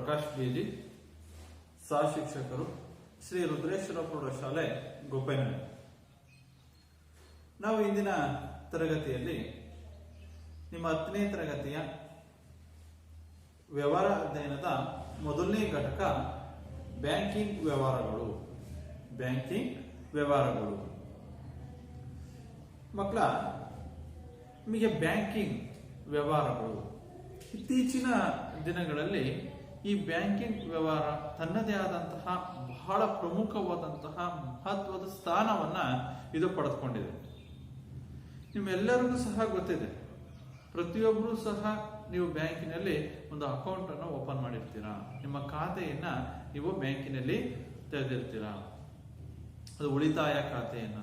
ಪ್ರಕಾಶ್ ಬೀಜಿ, ಸಹ ಶಿಕ್ಷಕರು, ಶ್ರೀ ರುದ್ರೇಶ್ವರ ಪ್ರೌಢಶಾಲೆ ಗೋಪೈನಹಳ್ಳಿ. ನಾವು ಇಂದಿನ ತರಗತಿಯಲ್ಲಿ ನಿಮ್ಮ 10ನೇ ತರಗತಿಯ ವ್ಯವಹಾರ ಅಧ್ಯಯನದ ಮೊದಲನೇ ಘಟಕ ಬ್ಯಾಂಕಿಂಗ್ ವ್ಯವಹಾರಗಳು. ಮಕ್ಕಳ, ನಿಮಗೆ ಬ್ಯಾಂಕಿಂಗ್ ವ್ಯವಹಾರಗಳು ಇತ್ತೀಚಿನ ದಿನಗಳಲ್ಲಿ ಈ ಬ್ಯಾಂಕಿಂಗ್ ವ್ಯವಹಾರ ತನ್ನದೇ ಆದಂತಹ ಬಹಳ ಪ್ರಮುಖವಾದಂತಹ ಮಹತ್ವದ ಸ್ಥಾನವನ್ನ ಇದು ಪಡೆದುಕೊಂಡಿದೆ. ನಿಮ್ಮೆಲ್ಲರಿಗೂ ಸಹ ಗೊತ್ತಿದೆ, ಪ್ರತಿಯೊಬ್ಬರೂ ಸಹ ನೀವು ಬ್ಯಾಂಕಿನಲ್ಲಿ ಒಂದು ಅಕೌಂಟ್ ಅನ್ನು ಓಪನ್ ಮಾಡಿರ್ತೀರಾ, ನಿಮ್ಮ ಖಾತೆಯನ್ನ ನೀವು ಬ್ಯಾಂಕಿನಲ್ಲಿ ತೆರೆದಿರ್ತೀರಾ. ಅದು ಉಳಿತಾಯ ಖಾತೆಯನ್ನ.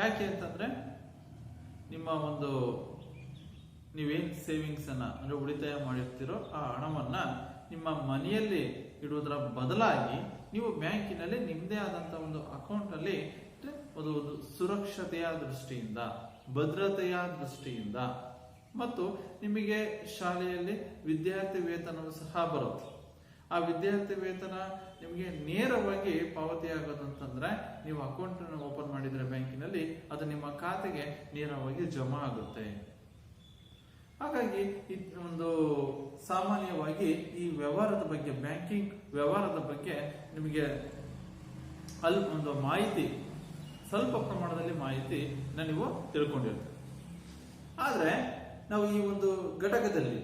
ಯಾಕೆ ಅಂತಂದ್ರೆ ನಿಮ್ಮ ಒಂದು ನೀವೇನ್ ಸೇವಿಂಗ್ಸ್ ಅನ್ನ ಅಂದ್ರೆ ಉಳಿತಾಯ ಮಾಡಿರ್ತೀರೋ ಆ ಹಣವನ್ನ ನಿಮ್ಮ ಮನೆಯಲ್ಲಿ ಇಡುವುದರ ಬದಲಾಗಿ ನೀವು ಬ್ಯಾಂಕಿನಲ್ಲಿ ನಿಮ್ಮದೇ ಆದಂತಹ ಒಂದು ಅಕೌಂಟ್ ಅಲ್ಲಿ ಒಂದು ಸುರಕ್ಷತೆಯ ದೃಷ್ಟಿಯಿಂದ, ಭದ್ರತೆಯ ದೃಷ್ಟಿಯಿಂದ, ಮತ್ತು ನಿಮಗೆ ಶಾಲೆಯಲ್ಲಿ ವಿದ್ಯಾರ್ಥಿ ವೇತನವೂ ಸಹ ಬರುತ್ತೆ. ಆ ವಿದ್ಯಾರ್ಥಿ ವೇತನ ನಿಮಗೆ ನೇರವಾಗಿ ಪಾವತಿ ಆಗೋದಂತಂದ್ರೆ ನೀವು ಅಕೌಂಟ್ ಅನ್ನು ಓಪನ್ ಮಾಡಿದ್ರೆ ಬ್ಯಾಂಕಿನಲ್ಲಿ ಅದು ನಿಮ್ಮ ಖಾತೆಗೆ ನೇರವಾಗಿ ಜಮಾ ಆಗುತ್ತೆ. ಹಾಗಾಗಿ ಒಂದು ಸಾಮಾನ್ಯವಾಗಿ ಈ ವ್ಯವಹಾರದ ಬಗ್ಗೆ, ಬ್ಯಾಂಕಿಂಗ್ ವ್ಯವಹಾರದ ಬಗ್ಗೆ ನಿಮಗೆ ಒಂದು ಮಾಹಿತಿ, ಸ್ವಲ್ಪ ಪ್ರಮಾಣದಲ್ಲಿ ಮಾಹಿತಿ ನೀವು ತಿಳ್ಕೊಂಡಿರ್ತೀರಿ. ಆದ್ರೆ ನಾವು ಈ ಒಂದು ಘಟಕದಲ್ಲಿ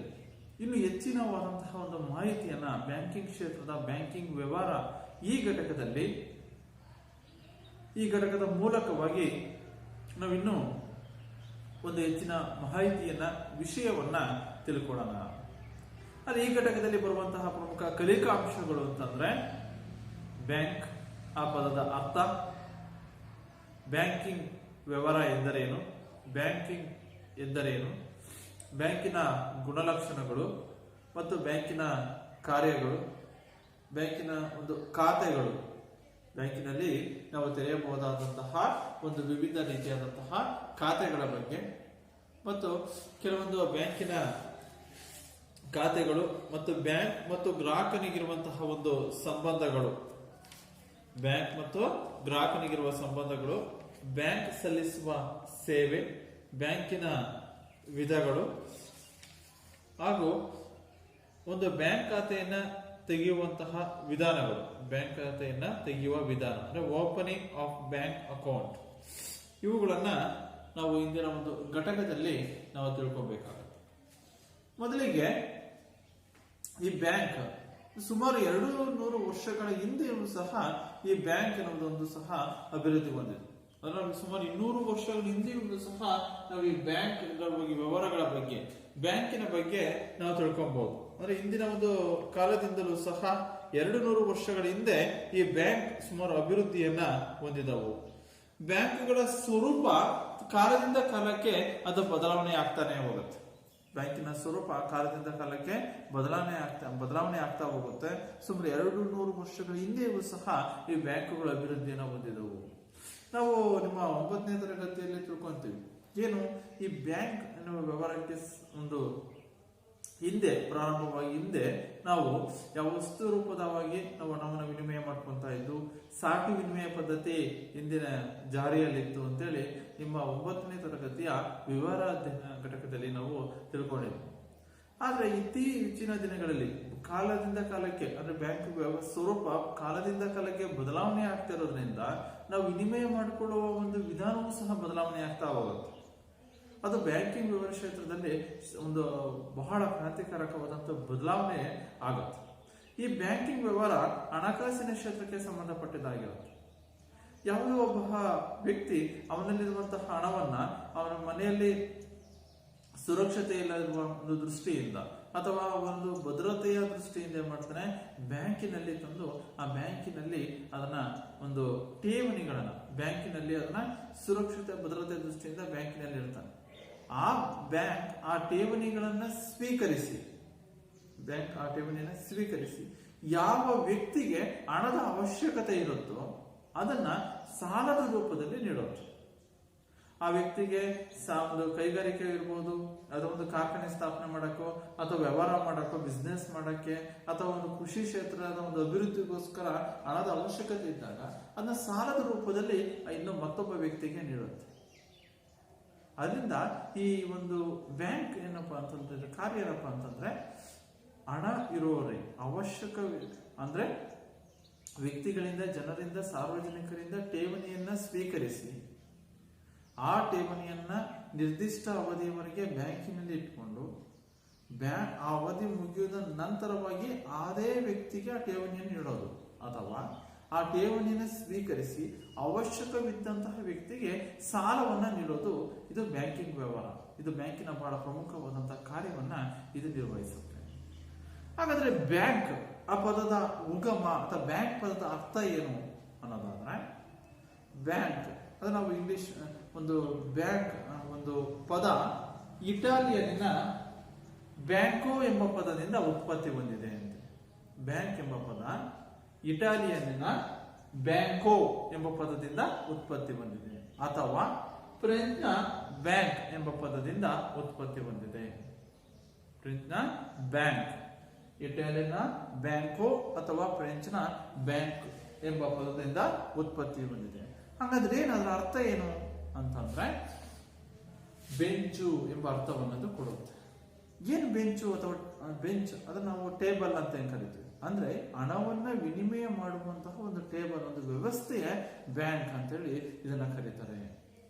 ಇನ್ನು ಹೆಚ್ಚಿನವಾದಂತಹ ಒಂದು ಮಾಹಿತಿಯನ್ನ ಬ್ಯಾಂಕಿಂಗ್ ಕ್ಷೇತ್ರದ ಬ್ಯಾಂಕಿಂಗ್ ವ್ಯವಹಾರ ಈ ಘಟಕದ ಮೂಲಕವಾಗಿ ನಾವಿನ್ನು ಒಂದು ಹೆಚ್ಚಿನ ಮಾಹಿತಿಯನ್ನ, ವಿಷಯವನ್ನ ತಿಳ್ಕೊಳ್ಳೋಣ. ಆದರೆ ಈ ಘಟಕದಲ್ಲಿ ಬರುವಂತಹ ಪ್ರಮುಖ ಕಲಿಕಾ ಅಂಶಗಳು ಅಂತಂದ್ರೆ ಬ್ಯಾಂಕ್, ಆ ಪದದ ಅರ್ಥ, ಬ್ಯಾಂಕಿಂಗ್ ವ್ಯವಹಾರ ಎಂದರೇನು, ಬ್ಯಾಂಕಿಂಗ್ ಎಂದರೇನು, ಬ್ಯಾಂಕಿನ ಗುಣಲಕ್ಷಣಗಳು ಮತ್ತು ಬ್ಯಾಂಕಿನ ಕಾರ್ಯಗಳು, ಬ್ಯಾಂಕಿನ ಒಂದು ಖಾತೆಗಳು, ಬ್ಯಾಂಕಿನಲ್ಲಿ ನಾವು ತೆರೆಯಬಹುದಾದಂತಹ ಒಂದು ವಿವಿಧ ರೀತಿಯಾದಂತಹ ಖಾತೆಗಳ ಬಗ್ಗೆ, ಮತ್ತು ಕೆಲವೊಂದು ಬ್ಯಾಂಕಿನ ಖಾತೆಗಳು ಮತ್ತು ಬ್ಯಾಂಕ್ ಮತ್ತು ಗ್ರಾಹಕನಿಗಿರುವಂತಹ ಒಂದು ಸಂಬಂಧಗಳು, ಬ್ಯಾಂಕ್ ಮತ್ತು ಗ್ರಾಹಕನಿಗಿರುವ ಸಂಬಂಧಗಳು, ಬ್ಯಾಂಕ್ ಸಲ್ಲಿಸುವ ಸೇವೆ, ಬ್ಯಾಂಕಿನ ವಿಧಗಳು, ಹಾಗೂ ಒಂದು ಬ್ಯಾಂಕ್ ಖಾತೆಯನ್ನ ತೆಗೆಯುವಂತಹ ವಿಧಾನಗಳು, ಬ್ಯಾಂಕ್ ಖಾತೆಯನ್ನ ತೆಗೆಯುವ ವಿಧಾನ ಅಂದ್ರೆ ಓಪನಿಂಗ್ ಆಫ್ ಬ್ಯಾಂಕ್ ಅಕೌಂಟ್, ಇವುಗಳನ್ನ ನಾವು ಇಂದಿನ ಒಂದು ಘಟಕದಲ್ಲಿ ನಾವು ತಿಳ್ಕೊಬೇಕಾಗುತ್ತೆ. ಮೊದಲಿಗೆ ಈ ಬ್ಯಾಂಕ್ ಸುಮಾರು 200 ವರ್ಷಗಳ ಹಿಂದೆಯೂ ಸಹ ಈ ಬ್ಯಾಂಕ್ ಅನ್ನೋದೊಂದು ಸಹ ಅಭಿವೃದ್ಧಿ ಹೊಂದಿದೆ. ಅದರಲ್ಲಿ ಸುಮಾರು 200 ವರ್ಷಗಳ ಹಿಂದೆಯೂ ಸಹ ನಾವು ಈ ಬ್ಯಾಂಕ್ಗಳ ಬಗ್ಗೆ, ವ್ಯವಹಾರಗಳ ಬಗ್ಗೆ, ಬ್ಯಾಂಕಿನ ಬಗ್ಗೆ ನಾವು ತಿಳ್ಕೊಬಹುದು. ಅಂದ್ರೆ ಇಂದಿನ ಒಂದು ಕಾಲದಿಂದಲೂ ಸಹ 200 ವರ್ಷಗಳ ಹಿಂದೆ ಈ ಬ್ಯಾಂಕ್ ಸುಮಾರು ಅಭಿವೃದ್ಧಿಯನ್ನ ಹೊಂದಿದವು. ಬ್ಯಾಂಕ್ಗಳ ಸ್ವರೂಪ ಕಾಲದಿಂದ ಕಾಲಕ್ಕೆ ಅದು ಬದಲಾವಣೆ ಆಗ್ತಾನೆ ಹೋಗುತ್ತೆ. ಬ್ಯಾಂಕಿನ ಸ್ವರೂಪ ಕಾಲದಿಂದ ಕಾಲಕ್ಕೆ ಬದಲಾವಣೆ ಆಗ್ತಾ ಹೋಗುತ್ತೆ. ಸುಮಾರು 200 ವರ್ಷಗಳ ಹಿಂದೆಯೂ ಸಹ ಈ ಬ್ಯಾಂಕುಗಳ ಅಭಿವೃದ್ಧಿಯನ್ನು ಹೊಂದಿದವು. ನಾವು ನಿಮ್ಮ 9ನೇ ತರಗತಿಯಲ್ಲಿ ತಿಳ್ಕೊಂತೀವಿ ಏನು, ಈ ಬ್ಯಾಂಕ್ ಎನ್ನುವ ವ್ಯವಹಾರಕ್ಕೆ ಒಂದು ಹಿಂದೆ ನಾವು ಯಾವ ವಸ್ತು ರೂಪದವಾಗಿ ನಾವು ಹಣವನ್ನು ವಿನಿಮಯ ಮಾಡ್ಕೊಂತ ಇದ್ದು, ಸಾಟಿ ವಿನಿಮಯ ಪದ್ಧತಿ ಹಿಂದಿನ ಜಾರಿಯಲ್ಲಿತ್ತು ಅಂತೇಳಿ ನಿಮ್ಮ 9ನೇ ತರಗತಿಯ ವ್ಯವಹಾರ ಅಧ್ಯಯನ ಘಟಕದಲ್ಲಿ ನಾವು ತಿಳ್ಕೊಂಡಿದ್ವಿ. ಆದ್ರೆ ಇತ್ತೀಚಿನ ದಿನಗಳಲ್ಲಿ ಕಾಲದಿಂದ ಕಾಲಕ್ಕೆ ಅಂದ್ರೆ ಬ್ಯಾಂಕ್ ಸ್ವರೂಪ ಕಾಲದಿಂದ ಕಾಲಕ್ಕೆ ಬದಲಾವಣೆ ಆಗ್ತಿರೋದ್ರಿಂದ ನಾವು ವಿನಿಮಯ ಮಾಡಿಕೊಳ್ಳುವ ಒಂದು ವಿಧಾನವೂ ಸಹ ಬದಲಾವಣೆ ಆಗ್ತಾ ಹೋಗುತ್ತೆ. ಅದು ಬ್ಯಾಂಕಿಂಗ್ ವ್ಯವಹಾರ ಕ್ಷೇತ್ರದಲ್ಲಿ ಒಂದು ಬಹಳ ಕ್ರಾಂತಿಕಾರಕವಾದಂತಹ ಬದಲಾವಣೆ ಆಗುತ್ತೆ. ಈ ಬ್ಯಾಂಕಿಂಗ್ ವ್ಯವಹಾರ ಹಣಕಾಸಿನ ಕ್ಷೇತ್ರಕ್ಕೆ ಸಂಬಂಧಪಟ್ಟಿದ್ದಾಗಿರುತ್ತೆ. ಯಾವುದೇ ಒಬ್ಬ ವ್ಯಕ್ತಿ ಅವನಲ್ಲಿರುವಂತಹ ಹಣವನ್ನ ಅವನ ಮನೆಯಲ್ಲಿ ಸುರಕ್ಷತೆ ಇಲ್ಲದಿರುವ ಒಂದು ದೃಷ್ಟಿಯಿಂದ ಅಥವಾ ಒಂದು ಭದ್ರತೆಯ ದೃಷ್ಟಿಯಿಂದ ಏನ್ ಮಾಡ್ತಾನೆ, ಬ್ಯಾಂಕಿನಲ್ಲಿ ತಂದು ಆ ಬ್ಯಾಂಕಿನಲ್ಲಿ ಅದನ್ನ ಒಂದು ಠೇವಣಿಗಳನ್ನ ಬ್ಯಾಂಕಿನಲ್ಲಿ ಅದನ್ನ ಸುರಕ್ಷತೆ ಭದ್ರತೆ ದೃಷ್ಟಿಯಿಂದ ಬ್ಯಾಂಕಿನಲ್ಲಿ ಇರ್ತಾನೆ. ಆ ಬ್ಯಾಂಕ್ ಆ ಠೇವಣಿಗಳನ್ನ ಸ್ವೀಕರಿಸಿ ಯಾವ ವ್ಯಕ್ತಿಗೆ ಹಣದ ಅವಶ್ಯಕತೆ ಇರುತ್ತೋ ಅದನ್ನ ಸಾಲದ ರೂಪದಲ್ಲಿ ನೀಡೋದು. ಆ ವ್ಯಕ್ತಿಗೆ ಒಂದು ಕೈಗಾರಿಕೆ ಇರ್ಬೋದು, ಅದೋ ಒಂದು ಕಾರ್ಖಾನೆ ಸ್ಥಾಪನೆ ಮಾಡಕ್ಕೋ ಅಥವಾ ವ್ಯವಹಾರ ಮಾಡಕ್ಕೋ, ಬಿಸ್ನೆಸ್ ಮಾಡಕ್ಕೆ ಅಥವಾ ಒಂದು ಕೃಷಿ ಕ್ಷೇತ್ರದ ಒಂದು ಅಭಿವೃದ್ಧಿಗೋಸ್ಕರ ಹಣದ ಅವಶ್ಯಕತೆ ಇದ್ದಾಗ ಅದನ್ನ ಸಾಲದ ರೂಪದಲ್ಲಿ ಇನ್ನು ಮತ್ತೊಬ್ಬ ವ್ಯಕ್ತಿಗೆ ನೀಡುತ್ತೆ. ಅದರಿಂದ ಈ ಒಂದು ಬ್ಯಾಂಕ್ ಏನಪ್ಪಾ ಅಂತಂದ್ರೆ ಕಾರ್ಯ ಏನಪ್ಪಾ ಅಂತಂದ್ರೆ ಹಣ ಇರುವವರಿಗೆ ಅವಶ್ಯಕ ಅಂದ್ರೆ ವ್ಯಕ್ತಿಗಳಿಂದ, ಜನರಿಂದ, ಸಾರ್ವಜನಿಕರಿಂದ ಠೇವಣಿಯನ್ನ ಸ್ವೀಕರಿಸಿ ಆ ಠೇವಣಿಯನ್ನ ನಿರ್ದಿಷ್ಟ ಅವಧಿಯವರೆಗೆ ಬ್ಯಾಂಕಿನಲ್ಲಿ ಇಟ್ಕೊಂಡು ಆ ಅವಧಿ ಮುಗಿಯುವುದ ನಂತರವಾಗಿ ಅದೇ ವ್ಯಕ್ತಿಗೆ ಆ ಠೇವಣಿಯನ್ನು ನೀಡೋದು, ಅಥವಾ ಆ ಠೇವಣಿಯನ್ನು ಸ್ವೀಕರಿಸಿ ಅವಶ್ಯಕವಿದ್ದಂತಹ ವ್ಯಕ್ತಿಗೆ ಸಾಲವನ್ನ ನೀಡೋದು. ಇದು ಬ್ಯಾಂಕಿಂಗ್ ವ್ಯವಹಾರ. ಇದು ಬ್ಯಾಂಕಿನ ಬಹಳ ಪ್ರಮುಖವಾದಂತಹ ಕಾರ್ಯವನ್ನ ಇದು ನಿರ್ವಹಿಸುತ್ತೆ. ಹಾಗಾದ್ರೆ ಬ್ಯಾಂಕ್ ಆ ಪದದ ಉಗಮ ಅಥವಾ ಬ್ಯಾಂಕ್ ಪದದ ಅರ್ಥ ಏನು ಅನ್ನೋದಾದ್ರೆ, ಬ್ಯಾಂಕ್ ಅದು ನಾವು ಇಂಗ್ಲಿಷ್ ಒಂದು ಬ್ಯಾಂಕ್ ಒಂದು ಪದ ಇಟಾಲಿಯನ್ನಿನ ಬ್ಯಾಂಕೋ ಎಂಬ ಪದದಿಂದ ಉತ್ಪತ್ತಿ ಹೊಂದಿದೆ ಅಂತ. ಬ್ಯಾಂಕ್ ಎಂಬ ಪದ ಇಟಾಲಿಯನ್ನಿನ ಬ್ಯಾಂಕೋ ಎಂಬ ಪದದಿಂದ ಉತ್ಪತ್ತಿ ಹೊಂದಿದೆ, ಅಥವಾ ಫ್ರೆಂಚ್ನ ಬ್ಯಾಂಕ್ ಎಂಬ ಪದದಿಂದ ಉತ್ಪತ್ತಿ ಹೊಂದಿದೆ. ಫ್ರೆಂಚ್ನ ಬ್ಯಾಂಕ್, ಇಟಾಲಿಯನ್ನ ಬ್ಯಾಂಕೋ ಅಥವಾ ಫ್ರೆಂಚ್ನ ಬ್ಯಾಂಕ್ ಎಂಬ ಪದದಿಂದ ಉತ್ಪತ್ತಿ ಹೊಂದಿದೆ. ಹಾಗಾದ್ರೆ ಅದರ ಅರ್ಥ ಏನು ಅಂತಂದ್ರೆ ಬೆಂಚು ಎಂಬ ಅರ್ಥವನ್ನು ಕೊಡುತ್ತೆ. ಏನು ಬೆಂಚು ಅಥವಾ ಬೆಂಚ್ ಅದನ್ನ ನಾವು ಟೇಬಲ್ ಅಂತ ಏನ್ ಕರಿತೀವಿ, ಅಂದ್ರೆ ಹಣವನ್ನ ವಿನಿಮಯ ಮಾಡುವಂತಹ ಒಂದು ಟೇಬಲ್, ಒಂದು ವ್ಯವಸ್ಥೆಯ ಬ್ಯಾಂಕ್ ಅಂತೇಳಿ ಇದನ್ನ ಕರೀತಾರೆ.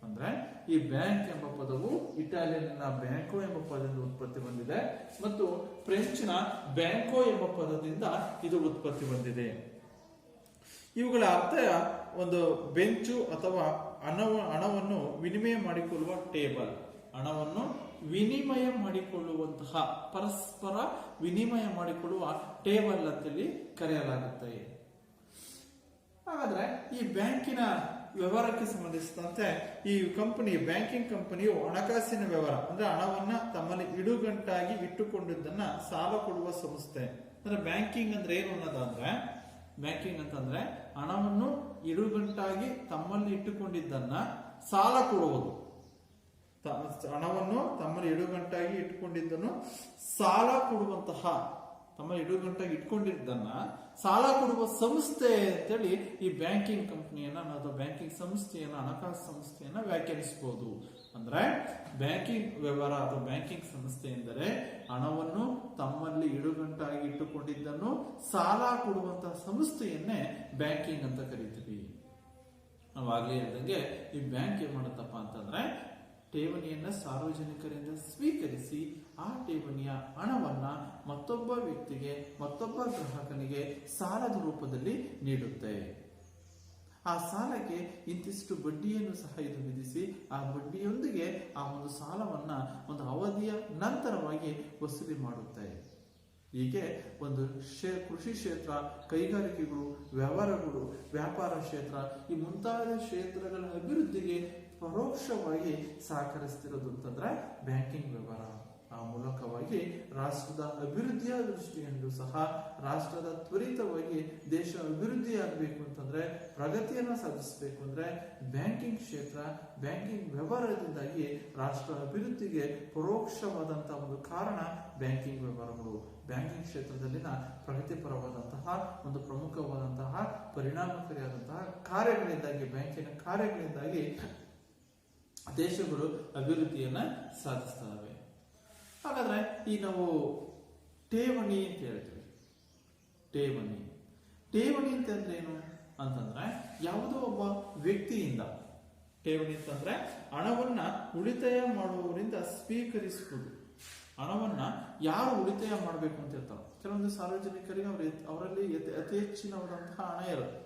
ಅಂದ್ರೆ ಈ ಬ್ಯಾಂಕ್ ಎಂಬ ಪದವು ಇಟಾಲಿಯನ್ನ ಬ್ಯಾಂಕೋ ಎಂಬ ಪದದಿಂದ ಉತ್ಪತ್ತಿ ಹೊಂದಿದೆ ಮತ್ತು ಫ್ರೆಂಚ್ನ ಬ್ಯಾಂಕೋ ಎಂಬ ಪದದಿಂದ ಇದು ಉತ್ಪತ್ತಿ ಹೊಂದಿದೆ. ಇವುಗಳ ಅರ್ಥ ಒಂದು ಬೆಂಚು ಅಥವಾ ಹಣವನ್ನು ವಿನಿಮಯ ಮಾಡಿಕೊಳ್ಳುವ ಟೇಬಲ್, ಹಣವನ್ನು ವಿನಿಮಯ ಮಾಡಿಕೊಳ್ಳುವಂತಹ ಪರಸ್ಪರ ವಿನಿಮಯ ಮಾಡಿಕೊಳ್ಳುವ ಟೇಬಲ್ ಅಂತೇಳಿ ಕರೆಯಲಾಗುತ್ತೆ. ಹಾಗಾದ್ರೆ ಈ ಬ್ಯಾಂಕಿನ ವ್ಯವಹಾರಕ್ಕೆ ಸಂಬಂಧಿಸಿದಂತೆ ಈ ಕಂಪನಿ, ಬ್ಯಾಂಕಿಂಗ್ ಕಂಪನಿಯು ಹಣಕಾಸಿನ ವ್ಯವಹಾರ ಅಂದ್ರೆ ಹಣವನ್ನ ತಮ್ಮಲ್ಲಿ ಇಡುಗಂಟಾಗಿ ಇಟ್ಟುಕೊಂಡಿದ್ದನ್ನ ಸಾಲ ಕೊಡುವ ಸಂಸ್ಥೆ. ಅಂದ್ರೆ ಬ್ಯಾಂಕಿಂಗ್ ಅಂದ್ರೆ ಏನು ಅನ್ನೋದಂದ್ರೆ, ಬ್ಯಾಂಕಿಂಗ್ ಅಂತಂದ್ರೆ ಹಣವನ್ನು ಇಡುಗಂಟಾಗಿ ತಮ್ಮಲ್ಲಿ ಇಟ್ಟುಕೊಂಡಿದ್ದನ್ನ ಸಾಲ ಕೊಡುವುದು. ಹಣವನ್ನು ತಮ್ಮಲ್ಲಿ ಇಡುಗಂಟಾಗಿ ಇಟ್ಟುಕೊಂಡಿದ್ದನ್ನು ಸಾಲ ಕೊಡುವಂತಹ, ತಮ್ಮಲ್ಲಿ ಇಡುಗಂಟಾಗಿ ಇಟ್ಕೊಂಡಿದ್ದನ್ನ ಸಾಲ ಕೊಡುವ ಸಂಸ್ಥೆ ಅಂತೇಳಿ ಈ ಬ್ಯಾಂಕಿಂಗ್ ಕಂಪನಿಯನ್ನ ಅಥವಾ ಬ್ಯಾಂಕಿಂಗ್ ಸಂಸ್ಥೆಯನ್ನ, ಹಣಕಾಸು ಸಂಸ್ಥೆಯನ್ನ ವ್ಯಾಖ್ಯಾನಿಸಬಹುದು. ಅಂದ್ರೆ ಬ್ಯಾಂಕಿಂಗ್ ವ್ಯವಹಾರ ಅಥವಾ ಬ್ಯಾಂಕಿಂಗ್ ಸಂಸ್ಥೆ ಎಂದರೆ ಹಣವನ್ನು ತಮ್ಮಲ್ಲಿ ಇಡುಗಂಟಾಗಿ ಇಟ್ಟುಕೊಂಡಿದ್ದನ್ನು ಸಾಲ ಕೊಡುವಂತಹ ಸಂಸ್ಥೆಯನ್ನೇ ಬ್ಯಾಂಕಿಂಗ್ ಅಂತ ಕರಿತೀವಿ. ನಾವು ಆಗ್ಲೇ ಹೇಳಿದಂಗೆ ಈ ಬ್ಯಾಂಕ್ ಏನ್ ಮಾಡುತ್ತಪ್ಪ ಅಂತಂದ್ರೆ ಠೇವಣಿಯನ್ನ ಸಾರ್ವಜನಿಕರಿಂದ ಸ್ವೀಕರಿಸಿ ಆ ಠೇವಣಿಯ ಹಣವನ್ನ ಮತ್ತೊಬ್ಬ ವ್ಯಕ್ತಿಗೆ, ಮತ್ತೊಬ್ಬ ಗ್ರಾಹಕನಿಗೆ ಸಾಲದ ರೂಪದಲ್ಲಿ ನೀಡುತ್ತೆ. ಆ ಸಾಲಕ್ಕೆ ಇಂತಿಷ್ಟು ಬಡ್ಡಿಯನ್ನು ಸಹ ಇದು ವಿಧಿಸಿ ಆ ಬಡ್ಡಿಯೊಂದಿಗೆ ಆ ಒಂದು ಸಾಲವನ್ನ ಒಂದು ಅವಧಿಯ ನಂತರವಾಗಿ ವಸೂಲಿ ಮಾಡುತ್ತೆ. ಹೀಗೆ ಒಂದು ಕೃಷಿ ಕ್ಷೇತ್ರ, ಕೈಗಾರಿಕೆಗಳು, ವ್ಯವಹಾರಗಳು, ವ್ಯಾಪಾರ ಕ್ಷೇತ್ರ ಈ ಮುಂತಾದ ಕ್ಷೇತ್ರಗಳ ಅಭಿವೃದ್ಧಿಗೆ ಪರೋಕ್ಷವಾಗಿ ಸಹಕರಿಸ್ತಿರೋದು ಅಂತಂದ್ರೆ ಬ್ಯಾಂಕಿಂಗ್ ವ್ಯವಹಾರ. ಆ ಮೂಲಕವಾಗಿ ರಾಷ್ಟ್ರದ ಅಭಿವೃದ್ಧಿಯ ದೃಷ್ಟಿಯಿಂದ ಸಹ ರಾಷ್ಟ್ರದ ತ್ವರಿತವಾಗಿ ದೇಶ ಅಭಿವೃದ್ಧಿಯಾಗಬೇಕು ಅಂತಂದ್ರೆ, ಪ್ರಗತಿಯನ್ನು ಸಾಧಿಸಬೇಕು ಅಂದ್ರೆ ಬ್ಯಾಂಕಿಂಗ್ ಕ್ಷೇತ್ರ, ಬ್ಯಾಂಕಿಂಗ್ ವ್ಯವಹಾರದಿಂದಾಗಿ ರಾಷ್ಟ್ರ ಅಭಿವೃದ್ಧಿಗೆ ಪರೋಕ್ಷವಾದಂತಹ ಒಂದು ಕಾರಣ ಬ್ಯಾಂಕಿಂಗ್ ವ್ಯವಹಾರಗಳು. ಬ್ಯಾಂಕಿಂಗ್ ಕ್ಷೇತ್ರದಲ್ಲಿನ ಪ್ರಗತಿಪರವಾದಂತಹ ಒಂದು ಪ್ರಮುಖವಾದಂತಹ ಪರಿಣಾಮಕಾರಿಯಾದಂತಹ ಕಾರ್ಯಗಳಿಂದಾಗಿ, ಬ್ಯಾಂಕಿನ ಕಾರ್ಯಗಳಿಂದಾಗಿ ದೇಶಗಳು ಅಭಿವೃದ್ಧಿಯನ್ನ ಸಾಧಿಸ್ತವೆ. ಹಾಗಾದ್ರೆ ಈ ನಾವು ಠೇವಣಿ ಅಂತ ಹೇಳ್ತೀವಿ. ಠೇವಣಿ ಅಂತಂದ್ರೆ ಏನು ಅಂತಂದ್ರೆ ಯಾವುದೋ ಒಬ್ಬ ವ್ಯಕ್ತಿಯಿಂದ, ಠೇವಣಿ ಅಂತಂದ್ರೆ ಹಣವನ್ನ ಉಳಿತಾಯ ಮಾಡುವವರಿಂದ ಸ್ವೀಕರಿಸುವುದು. ಹಣವನ್ನ ಯಾರು ಉಳಿತಾಯ ಮಾಡಬೇಕು ಅಂತ ಇರ್ತಾರ, ಕೆಲವೊಂದು ಸಾರ್ವಜನಿಕರಿಗೆ ಅವರಲ್ಲಿ ಅತಿ ಹೆಚ್ಚಿನವಾದಂತಹ ಹಣ ಇರುತ್ತೆ.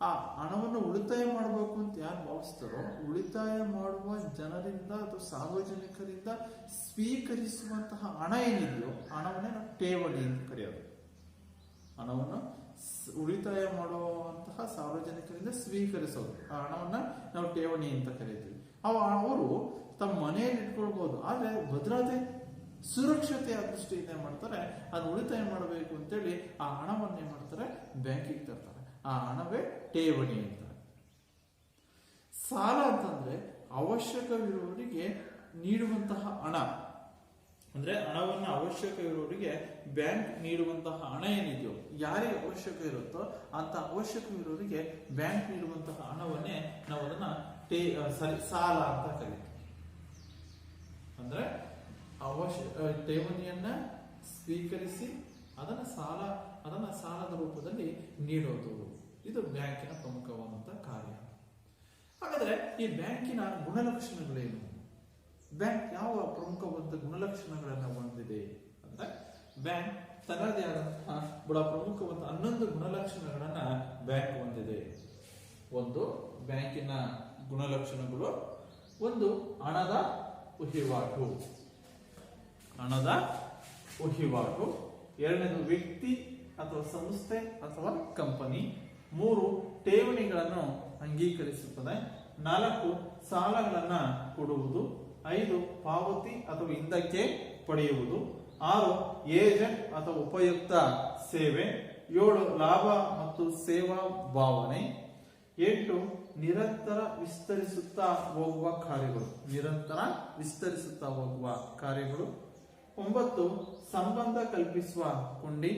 ಆ ಹಣವನ್ನು ಉಳಿತಾಯ ಮಾಡಬೇಕು ಅಂತ ಯಾರು ಭಾವಿಸ್ತಾರೋ, ಉಳಿತಾಯ ಮಾಡುವ ಜನರಿಂದ ಅಥವಾ ಸಾರ್ವಜನಿಕರಿಂದ ಸ್ವೀಕರಿಸುವಂತಹ ಹಣ ಏನಿದೆಯೋ ಹಣವನ್ನೇ ನಾವು ಠೇವಣಿ ಅಂತ ಕರೆಯೋದು. ಹಣವನ್ನು ಉಳಿತಾಯ ಮಾಡುವಂತಹ ಸಾರ್ವಜನಿಕರಿಂದ ಸ್ವೀಕರಿಸೋದು, ಆ ಹಣವನ್ನ ನಾವು ಠೇವಣಿ ಅಂತ ಕರೀತೀವಿ. ಅವರು ತಮ್ಮ ಮನೆಯಲ್ಲಿ ಇಟ್ಕೊಳ್ಬಹುದು, ಆದ್ರೆ ಭದ್ರತೆ, ಸುರಕ್ಷತೆಯ ದೃಷ್ಟಿಯಿಂದ ಏನ್ ಮಾಡ್ತಾರೆ, ಅದು ಉಳಿತಾಯ ಮಾಡಬೇಕು ಅಂತೇಳಿ ಆ ಹಣವನ್ನ ಏನ್ ಮಾಡ್ತಾರೆ, ಬ್ಯಾಂಕಿಗೆ ತರ್ತಾರೆ. ಆ ಹಣವೇ ಠೇವಣಿ ಅಂತಾರೆ. ಸಾಲ ಅಂತಂದ್ರೆ ಅವಶ್ಯಕವಿರುವವರಿಗೆ ನೀಡುವಂತಹ ಹಣ, ಅಂದ್ರೆ ಹಣವನ್ನು ಅವಶ್ಯಕವಿರುವವರಿಗೆ ಬ್ಯಾಂಕ್ ನೀಡುವಂತಹ ಹಣ ಏನಿದೆಯೋ, ಯಾರಿಗೆ ಅವಶ್ಯಕ ಇರುತ್ತೋ ಅಂತ ಅವಶ್ಯಕವಿರುವವರಿಗೆ ಬ್ಯಾಂಕ್ ನೀಡುವಂತಹ ಹಣವನ್ನೇ ನಾವು ಅದನ್ನ ಸಾಲ ಅಂತ ಕರೀತೀವಿ. ಅಂದ್ರೆ ಠೇವಣಿಯನ್ನ ಸ್ವೀಕರಿಸಿ ಅದನ್ನ ಸಾಲದ ರೂಪದಲ್ಲಿ ನೀಡೋದು, ಇದು ಬ್ಯಾಂಕಿನ ಪ್ರಮುಖವಾದಂತಹ ಕಾರ್ಯ. ಹಾಗಾದ್ರೆ ಈ ಬ್ಯಾಂಕಿನ ಗುಣಲಕ್ಷಣಗಳೇನು? ಬ್ಯಾಂಕ್ ಯಾವ ಪ್ರಮುಖವಾದ ಗುಣಲಕ್ಷಣಗಳನ್ನು ಹೊಂದಿದೆ ಅಂದ್ರೆ, ಬ್ಯಾಂಕ್ ತನ್ನದೇ ಆದಂತಹ ಬಹಳ ಪ್ರಮುಖವಾದ 11 ಗುಣಲಕ್ಷಣಗಳನ್ನ ಬ್ಯಾಂಕ್ ಹೊಂದಿದೆ. ಒಂದು, ಬ್ಯಾಂಕಿನ ಗುಣಲಕ್ಷಣಗಳು, ಒಂದು ಹಣದ ವಹಿವಾಟು, ಎರಡನೇದು ವ್ಯಕ್ತಿ ಅಥವಾ ಸಂಸ್ಥೆ ಅಥವಾ ಕಂಪನಿ, 3 ಠೇವಣಿಗಳನ್ನು ಅಂಗೀಕರಿಸುತ್ತದೆ, 4 ಸಾಲಗಳನ್ನ ಕೊಡುವುದು, 5 ಪಾವತಿ ಅಥವಾ ಹಿಂದಕ್ಕೆ ಪಡೆಯುವುದು, 6 ಏಜೆಂಟ್ ಅಥವಾ ಉಪಯುಕ್ತ ಸೇವೆ, 7 ಲಾಭ ಮತ್ತು ಸೇವಾ ಭಾವನೆ, 8 ನಿರಂತರ ವಿಸ್ತರಿಸುತ್ತಾ ಹೋಗುವ ಕಾರ್ಯಗಳು, 9 ಸಂಬಂಧ ಕಲ್ಪಿಸುವ ಕೊಂಡಿ,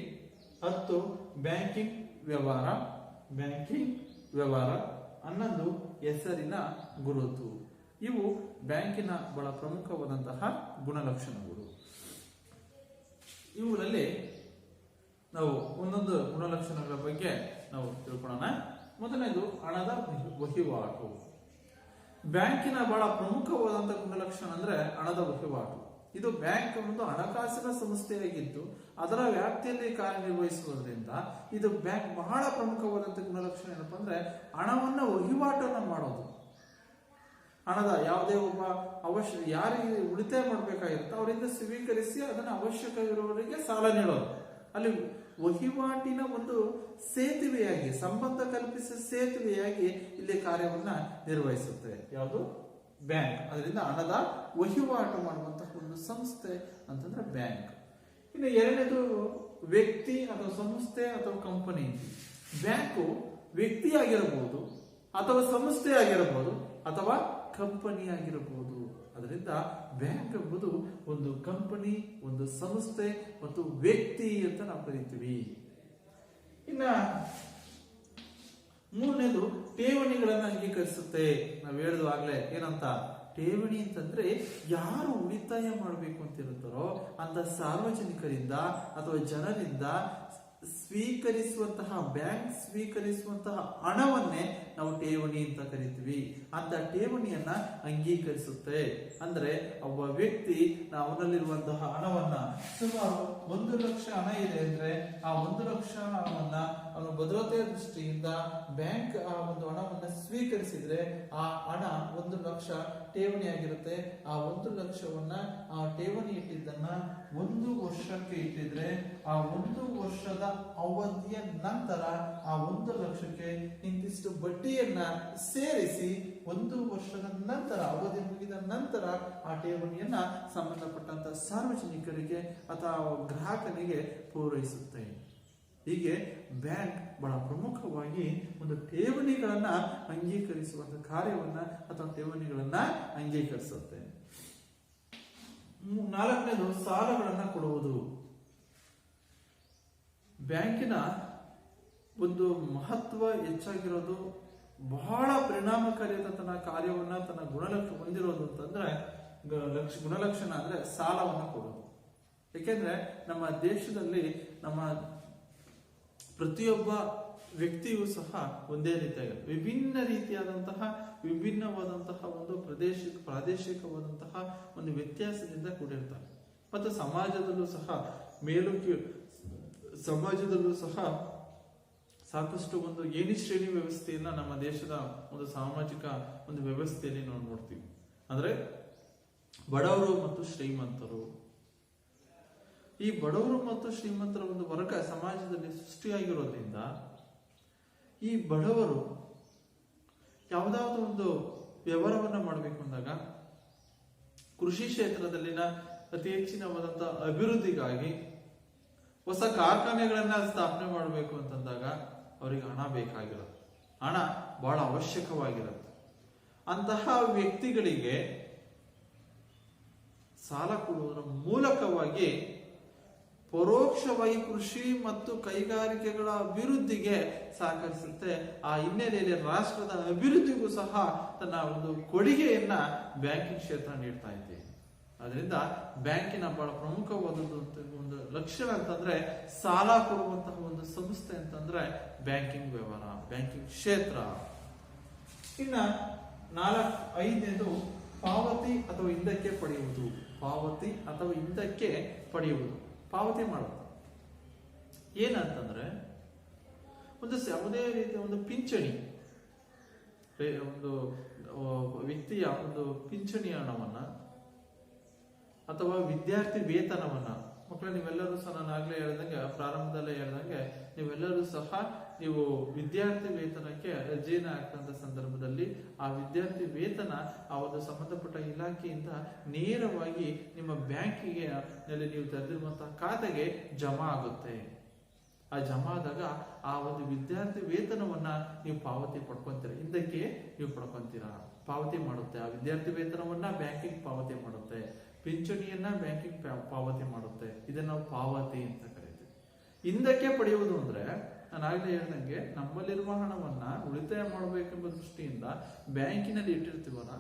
10 ಬ್ಯಾಂಕಿಂಗ್ ವ್ಯವಹಾರ, 11 ಹೆಸರಿನ ಗುರುತು. ಇವು ಬ್ಯಾಂಕಿನ ಬಹಳ ಪ್ರಮುಖವಾದಂತಹ ಗುಣಲಕ್ಷಣಗಳು. ಇವುಗಳಲ್ಲಿ ನಾವು ಒಂದೊಂದು ಗುಣಲಕ್ಷಣಗಳ ಬಗ್ಗೆ ನಾವು ತಿಳ್ಕೊಳ್ಳೋಣ. ಮೊದಲನೇದು ಹಣದ ವಹಿವಾಟು. ಬ್ಯಾಂಕಿನ ಬಹಳ ಪ್ರಮುಖವಾದಂತಹ ಗುಣಲಕ್ಷಣ ಅಂದ್ರೆ ಹಣದ ವಹಿವಾಟು. ಇದು ಬ್ಯಾಂಕ್ ಒಂದು ಹಣಕಾಸಿನ ಸಂಸ್ಥೆಯಾಗಿದ್ದು ಅದರ ವ್ಯಾಪ್ತಿಯಲ್ಲಿ ಕಾರ್ಯನಿರ್ವಹಿಸುವುದರಿಂದ ಇದು ಬ್ಯಾಂಕ್ ಬಹಳ ಪ್ರಮುಖವಾದಂತಹ ಗುಣಲಕ್ಷಣ ಏನಪ್ಪಾ ಅಂದ್ರೆ ಹಣವನ್ನ ವಹಿವಾಟನ್ನ ಮಾಡೋದು. ಹಣದ ಯಾವುದೇ ಒಬ್ಬ ಯಾರಿಗೆ ಉಳಿತಾಯ ಮಾಡಬೇಕಾಗಿರುತ್ತೋ ಅವರಿಂದ ಸ್ವೀಕರಿಸಿ ಅದನ್ನು ಅವಶ್ಯಕವಿರುವವರಿಗೆ ಸಾಲ ನೀಡೋದು. ಅಲ್ಲಿ ವಹಿವಾಟಿನ ಒಂದು ಸೇತುವೆಯಾಗಿ, ಸಂಬಂಧ ಕಲ್ಪಿಸುವ ಸೇತುವೆಯಾಗಿ ಇಲ್ಲಿ ಕಾರ್ಯವನ್ನ ನಿರ್ವಹಿಸುತ್ತೆ ಯಾವುದು? ಬ್ಯಾಂಕ್. ಅದರಿಂದ ಹಣದ ವಹಿವಾಟು ಮಾಡುವಂತಹ ಒಂದು ಸಂಸ್ಥೆ ಅಂತಂದ್ರೆ ಬ್ಯಾಂಕ್. ಇನ್ನು ಎರಡನೇದು ವ್ಯಕ್ತಿ ಅಥವಾ ಸಂಸ್ಥೆ ಅಥವಾ ಕಂಪನಿ. ಬ್ಯಾಂಕು ವ್ಯಕ್ತಿಯಾಗಿರಬಹುದು ಅಥವಾ ಸಂಸ್ಥೆ ಆಗಿರಬಹುದು ಅಥವಾ ಕಂಪನಿ ಆಗಿರಬಹುದು. ಅದರಿಂದ ಬ್ಯಾಂಕ್ ಎಂಬುದು ಒಂದು ಕಂಪನಿ, ಒಂದು ಸಂಸ್ಥೆ ಮತ್ತು ವ್ಯಕ್ತಿ ಅಂತ ನಾವು ಕರಿತೀವಿ. ಇನ್ನ ಮೂರನೇದು ಠೇವಣಿಗಳನ್ನು ಅಂಗೀಕರಿಸುತ್ತೆ. ನಾವು ಹೇಳಿದ್ವಾಗ್ಲೇ ಏನಂತ, ಠೇವಣಿ ಅಂತಂದ್ರೆ ಯಾರು ಉಳಿತಾಯ ಮಾಡಬೇಕು ಅಂತ ಇರುತ್ತಾರೋ ಅಂತ ಸಾರ್ವಜನಿಕರಿಂದ ಅಥವಾ ಜನರಿಂದ ಸ್ವೀಕರಿಸುವಂತಹ, ಬ್ಯಾಂಕ್ ಸ್ವೀಕರಿಸುವಂತಹ ಹಣವನ್ನೇ ನಾವು ಠೇವಣಿ ಅಂತ ಕರಿತೀವಿ. ಅಂತ ಠೇವಣಿಯನ್ನ ಅಂಗೀಕರಿಸುತ್ತೆ. ಅಂದ್ರೆ ಒಬ್ಬ ವ್ಯಕ್ತಿ ಅವನಲ್ಲಿರುವಂತಹ ಹಣವನ್ನ, ಸುಮಾರು 1 ಲಕ್ಷ ಹಣ ಇದೆ ಅಂದ್ರೆ ಆ 1 ಲಕ್ಷ ಹಣವನ್ನ ಅವನ ಭದ್ರತೆಯ ದೃಷ್ಟಿಯಿಂದ ಬ್ಯಾಂಕ್ ಆ ಒಂದು ಹಣವನ್ನ ಸ್ವೀಕರಿಸಿದ್ರೆ ಆ ಹಣ 1 ಲಕ್ಷ ಠೇವಣಿ ಆಗಿರುತ್ತೆ. ಆ 1 ಲಕ್ಷವನ್ನ ಆ ಠೇವಣಿ ಇಟ್ಟಿದ್ದನ್ನ 1 ವರ್ಷಕ್ಕೆ ಇಟ್ಟಿದ್ರೆ ಆ 1 ವರ್ಷದ ಅವಧಿಯ ನಂತರ ಆ 1 ಲಕ್ಷಕ್ಕೆ ಇಂತಿಷ್ಟು ಬಡ್ಡಿಯನ್ನ ಸೇರಿಸಿ 1 ವರ್ಷದ ನಂತರ, ಅವಧಿ ಮುಗಿದ ನಂತರ ಆ ಠೇವಣಿಯನ್ನ ಸಂಬಂಧಪಟ್ಟಂತ ಸಾರ್ವಜನಿಕರಿಗೆ ಅಥವಾ ಗ್ರಾಹಕನಿಗೆ ಪೂರೈಸುತ್ತೆ. ಹೀಗೆ ಬ್ಯಾಂಕ್ ಬಹಳ ಪ್ರಮುಖವಾಗಿ ಒಂದು ಠೇವಣಿಗಳನ್ನ ಅಂಗೀಕರಿಸುವಂತ ಕಾರ್ಯವನ್ನ ಅಥವಾ ಠೇವಣಿಗಳನ್ನ ಅಂಗೀಕರಿಸುತ್ತೆ. 4ನೇದು ಸಾಲಗಳನ್ನ ಕೊಡುವುದು. ಬ್ಯಾಂಕಿನ ಒಂದು ಮಹತ್ವ ಹೆಚ್ಚಾಗಿರೋದು, ಬಹಳ ಪರಿಣಾಮಕಾರಿಯಾದ ತನ್ನ ಕಾರ್ಯವನ್ನ ತನ್ನ ಗುಣಲಕ್ಷಣ ಹೊಂದಿರೋದು ಅಂತಂದ್ರೆ ಗುಣಲಕ್ಷಣ ಅಂದ್ರೆ ಸಾಲವನ್ನ ಕೊಡೋದು. ಯಾಕೆಂದ್ರೆ ನಮ್ಮ ದೇಶದಲ್ಲಿ ನಮ್ಮ ಪ್ರತಿಯೊಬ್ಬ ವ್ಯಕ್ತಿಯೂ ಸಹ ಒಂದೇ ರೀತಿಯಾಗಿ ವಿಭಿನ್ನವಾದಂತಹ ಒಂದು ಪ್ರಾದೇಶಿಕವಾದಂತಹ ಒಂದು ವ್ಯತ್ಯಾಸದಿಂದ ಕೂಡಿರ್ತಾರೆ. ಮತ್ತು ಸಮಾಜದಲ್ಲೂ ಸಹ ಸಾಕಷ್ಟು ಒಂದು ಏಣಿ ಶ್ರೇಣಿ ವ್ಯವಸ್ಥೆಯನ್ನ ನಮ್ಮ ದೇಶದ ಒಂದು ಸಾಮಾಜಿಕ ಒಂದು ವ್ಯವಸ್ಥೆಯಲ್ಲಿ ನಾವು ನೋಡ್ತೀವಿ. ಅಂದ್ರೆ ಬಡವರು ಮತ್ತು ಶ್ರೀಮಂತರು. ಈ ಬಡವರು ಮತ್ತು ಶ್ರೀಮಂತರ ಒಂದು ವರ್ಗ ಸಮಾಜದಲ್ಲಿ ಸೃಷ್ಟಿಯಾಗಿರೋದ್ರಿಂದ ಈ ಬಡವರು ಯಾವುದಾದ್ರೂ ಒಂದು ವ್ಯವಹಾರವನ್ನ ಮಾಡಬೇಕು ಅಂದಾಗ, ಕೃಷಿ ಕ್ಷೇತ್ರದಲ್ಲಿನ ಅತಿ ಹೆಚ್ಚಿನವಾದಂತಹ ಅಭಿವೃದ್ಧಿಗಾಗಿ ಹೊಸ ಕಾರ್ಖಾನೆಗಳನ್ನ ಸ್ಥಾಪನೆ ಮಾಡಬೇಕು ಅಂತಂದಾಗ ಅವರಿಗೆ ಹಣ ಬೇಕಾಗಿರುತ್ತೆ. ಹಣ ಬಹಳ ಅವಶ್ಯಕವಾಗಿರುತ್ತೆ. ಅಂತಹ ವ್ಯಕ್ತಿಗಳಿಗೆ ಸಾಲ ಕೊಡುವುದರ ಮೂಲಕವಾಗಿ ಪರೋಕ್ಷವಾಗಿ ಕೃಷಿ ಮತ್ತು ಕೈಗಾರಿಕೆಗಳ ಅಭಿವೃದ್ಧಿಗೆ ಸಹಕರಿಸುತ್ತೆ. ಆ ಹಿನ್ನೆಲೆಯಲ್ಲಿ ರಾಷ್ಟ್ರದ ಅಭಿವೃದ್ಧಿಗೂ ಸಹ ತನ್ನ ಒಂದು ಕೊಡುಗೆಯನ್ನ ಬ್ಯಾಂಕಿಂಗ್ ಕ್ಷೇತ್ರ ನೀಡ್ತಾ ಇದೆ. ಅದರಿಂದ ಬ್ಯಾಂಕಿನ ಬಹಳ ಪ್ರಮುಖವಾದದ್ದು ಒಂದು ಲಕ್ಷಣ ಅಂತಂದ್ರೆ ಸಾಲ ಕೊಡುವಂತಹ ಒಂದು ಸಂಸ್ಥೆ ಅಂತಂದ್ರೆ ಬ್ಯಾಂಕಿಂಗ್ ವ್ಯವಹಾರ, ಬ್ಯಾಂಕಿಂಗ್ ಕ್ಷೇತ್ರ. ಇನ್ನ 5ನೇದು ಪಾವತಿ ಅಥವಾ ಹಿಂದಕ್ಕೆ ಪಡೆಯುವುದು. ಪಾವತಿ ಅಥವಾ ಹಿಂದಕ್ಕೆ ಪಡೆಯುವುದು, ಪಾವತಿ ಮಾಡೋದು ಏನಂತಂದ್ರೆ ಒಂದು ಯಾವುದೇ ರೀತಿಯ ಒಂದು ಪಿಂಚಣಿ, ಒಂದು ವ್ಯಕ್ತಿಯ ಒಂದು ಪಿಂಚಣಿ ಹಣವನ್ನ ಅಥವಾ ವಿದ್ಯಾರ್ಥಿ ವೇತನವನ್ನ, ಮಕ್ಕಳು ನೀವೆಲ್ಲರೂ ಸಹ ನಾನು ಆಗ್ಲೇ ಹೇಳ್ದಂಗೆ ಪ್ರಾರಂಭದಲ್ಲೇ ಹೇಳ್ದಂಗೆ ನೀವೆಲ್ಲರೂ ಸಹ ನೀವು ವಿದ್ಯಾರ್ಥಿ ವೇತನಕ್ಕೆ ಅರ್ಜಿನ ಹಾಕಂತ ಸಂದರ್ಭದಲ್ಲಿ ಆ ವಿದ್ಯಾರ್ಥಿ ವೇತನ ಆ ಒಂದು ಸಂಬಂಧಪಟ್ಟ ಇಲಾಖೆಯಿಂದ ನೇರವಾಗಿ ನಿಮ್ಮ ಬ್ಯಾಂಕಿಗೆ ನೀವು ತೆರೆದಿರುವಂತಹ ಖಾತೆಗೆ ಜಮಾ ಆಗುತ್ತೆ. ಆ ಜಮಾ ಆದಾಗ ಆ ಒಂದು ವಿದ್ಯಾರ್ಥಿ ವೇತನವನ್ನ ನೀವು ಪಾವತಿ ಪಡ್ಕೊಂತೀರ, ಹಿಂದಕ್ಕೆ ನೀವು ಪಡ್ಕೊಂತೀರಾ, ಪಾವತಿ ಮಾಡುತ್ತೆ. ಆ ವಿದ್ಯಾರ್ಥಿ ವೇತನವನ್ನ ಬ್ಯಾಂಕಿಂಗ್ ಪಾವತಿ ಮಾಡುತ್ತೆ, ಪಿಂಚಣಿಯನ್ನ ಬ್ಯಾಂಕಿಂಗ್ ಪಾವತಿ ಮಾಡುತ್ತೆ. ಇದನ್ನ ನಾವು ಪಾವತಿ ಅಂತ ಕರೀತೀವಿ. ಹಿಂದಕ್ಕೆ ಪಡೆಯುವುದು ಅಂದ್ರೆ ನಾನು ಆಗ್ಲೇ ಹೇಳ್ದಂಗೆ ನಮ್ಮಲ್ಲಿರುವ ಹಣವನ್ನ ಉಳಿತಾಯ ಮಾಡಬೇಕೆಂಬ ದೃಷ್ಟಿಯಿಂದ ಬ್ಯಾಂಕಿನಲ್ಲಿ ಇಟ್ಟಿರ್ತೀವಲ್ಲ,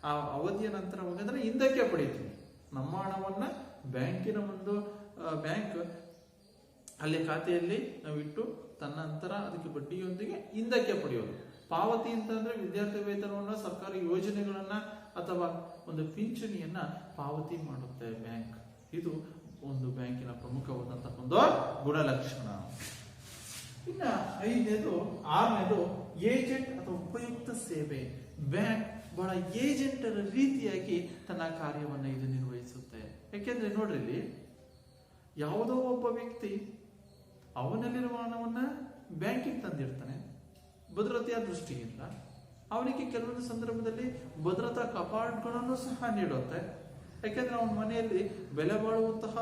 ಆ ಅವಧಿಯ ನಂತರ ಹೋಗಿದ್ರೆ ಹಿಂದಕ್ಕೆ ಪಡಿತೀವಿ. ನಮ್ಮ ಹಣವನ್ನ ಬ್ಯಾಂಕಿನ ಒಂದು ಬ್ಯಾಂಕ್ ಅಲ್ಲಿ ಖಾತೆಯಲ್ಲಿ ನಾವು ಇಟ್ಟು ತನ್ನಂತರ ಅದಕ್ಕೆ ಬಡ್ಡಿಯೊಂದಿಗೆ ಹಿಂದಕ್ಕೆ ಪಡೆಯೋದು. ಪಾವತಿ ಅಂತಂದ್ರೆ ವಿದ್ಯಾರ್ಥಿ ವೇತನವನ್ನ, ಸರ್ಕಾರಿ ಯೋಜನೆಗಳನ್ನ ಅಥವಾ ಒಂದು ಪಿಂಚಣಿಯನ್ನ ಪಾವತಿ ಮಾಡುತ್ತೆ ಬ್ಯಾಂಕ್. ಇದು ಒಂದು ಬ್ಯಾಂಕಿನ ಪ್ರಮುಖವಾದಂತಹ ಒಂದು ಗುಣಲಕ್ಷಣ. ಇನ್ನ 6ನೇದು ಏಜೆಂಟ್ ಅಥವಾ ಉಪಯುಕ್ತ ಸೇವೆ. ಬ್ಯಾಂಕ್ ಬಹಳ ಏಜೆಂಟರ ರೀತಿಯಾಗಿ ತನ್ನ ಕಾರ್ಯವನ್ನ ಇದು ನಿರ್ವಹಿಸುತ್ತೆ. ಯಾಕೆಂದ್ರೆ ನೋಡ್ರಿ, ಇಲ್ಲಿ ಯಾವುದೋ ಒಬ್ಬ ವ್ಯಕ್ತಿ ಅವನಲ್ಲಿರುವ ಹಣವನ್ನ ಬ್ಯಾಂಕಿಗೆ ತಂದಿರ್ತಾನೆ ಭದ್ರತೆಯ ದೃಷ್ಟಿಯಿಂದ. ಅವನಿಗೆ ಕೆಲವೊಂದು ಸಂದರ್ಭದಲ್ಲಿ ಭದ್ರತಾ ಕಪಾಟ್ಗಳನ್ನು ಸಹ ನೀಡುತ್ತೆ. ಯಾಕೆಂದ್ರೆ ಅವನ ಮನೆಯಲ್ಲಿ ಬೆಲೆ ಬಾಳುವಂತಹ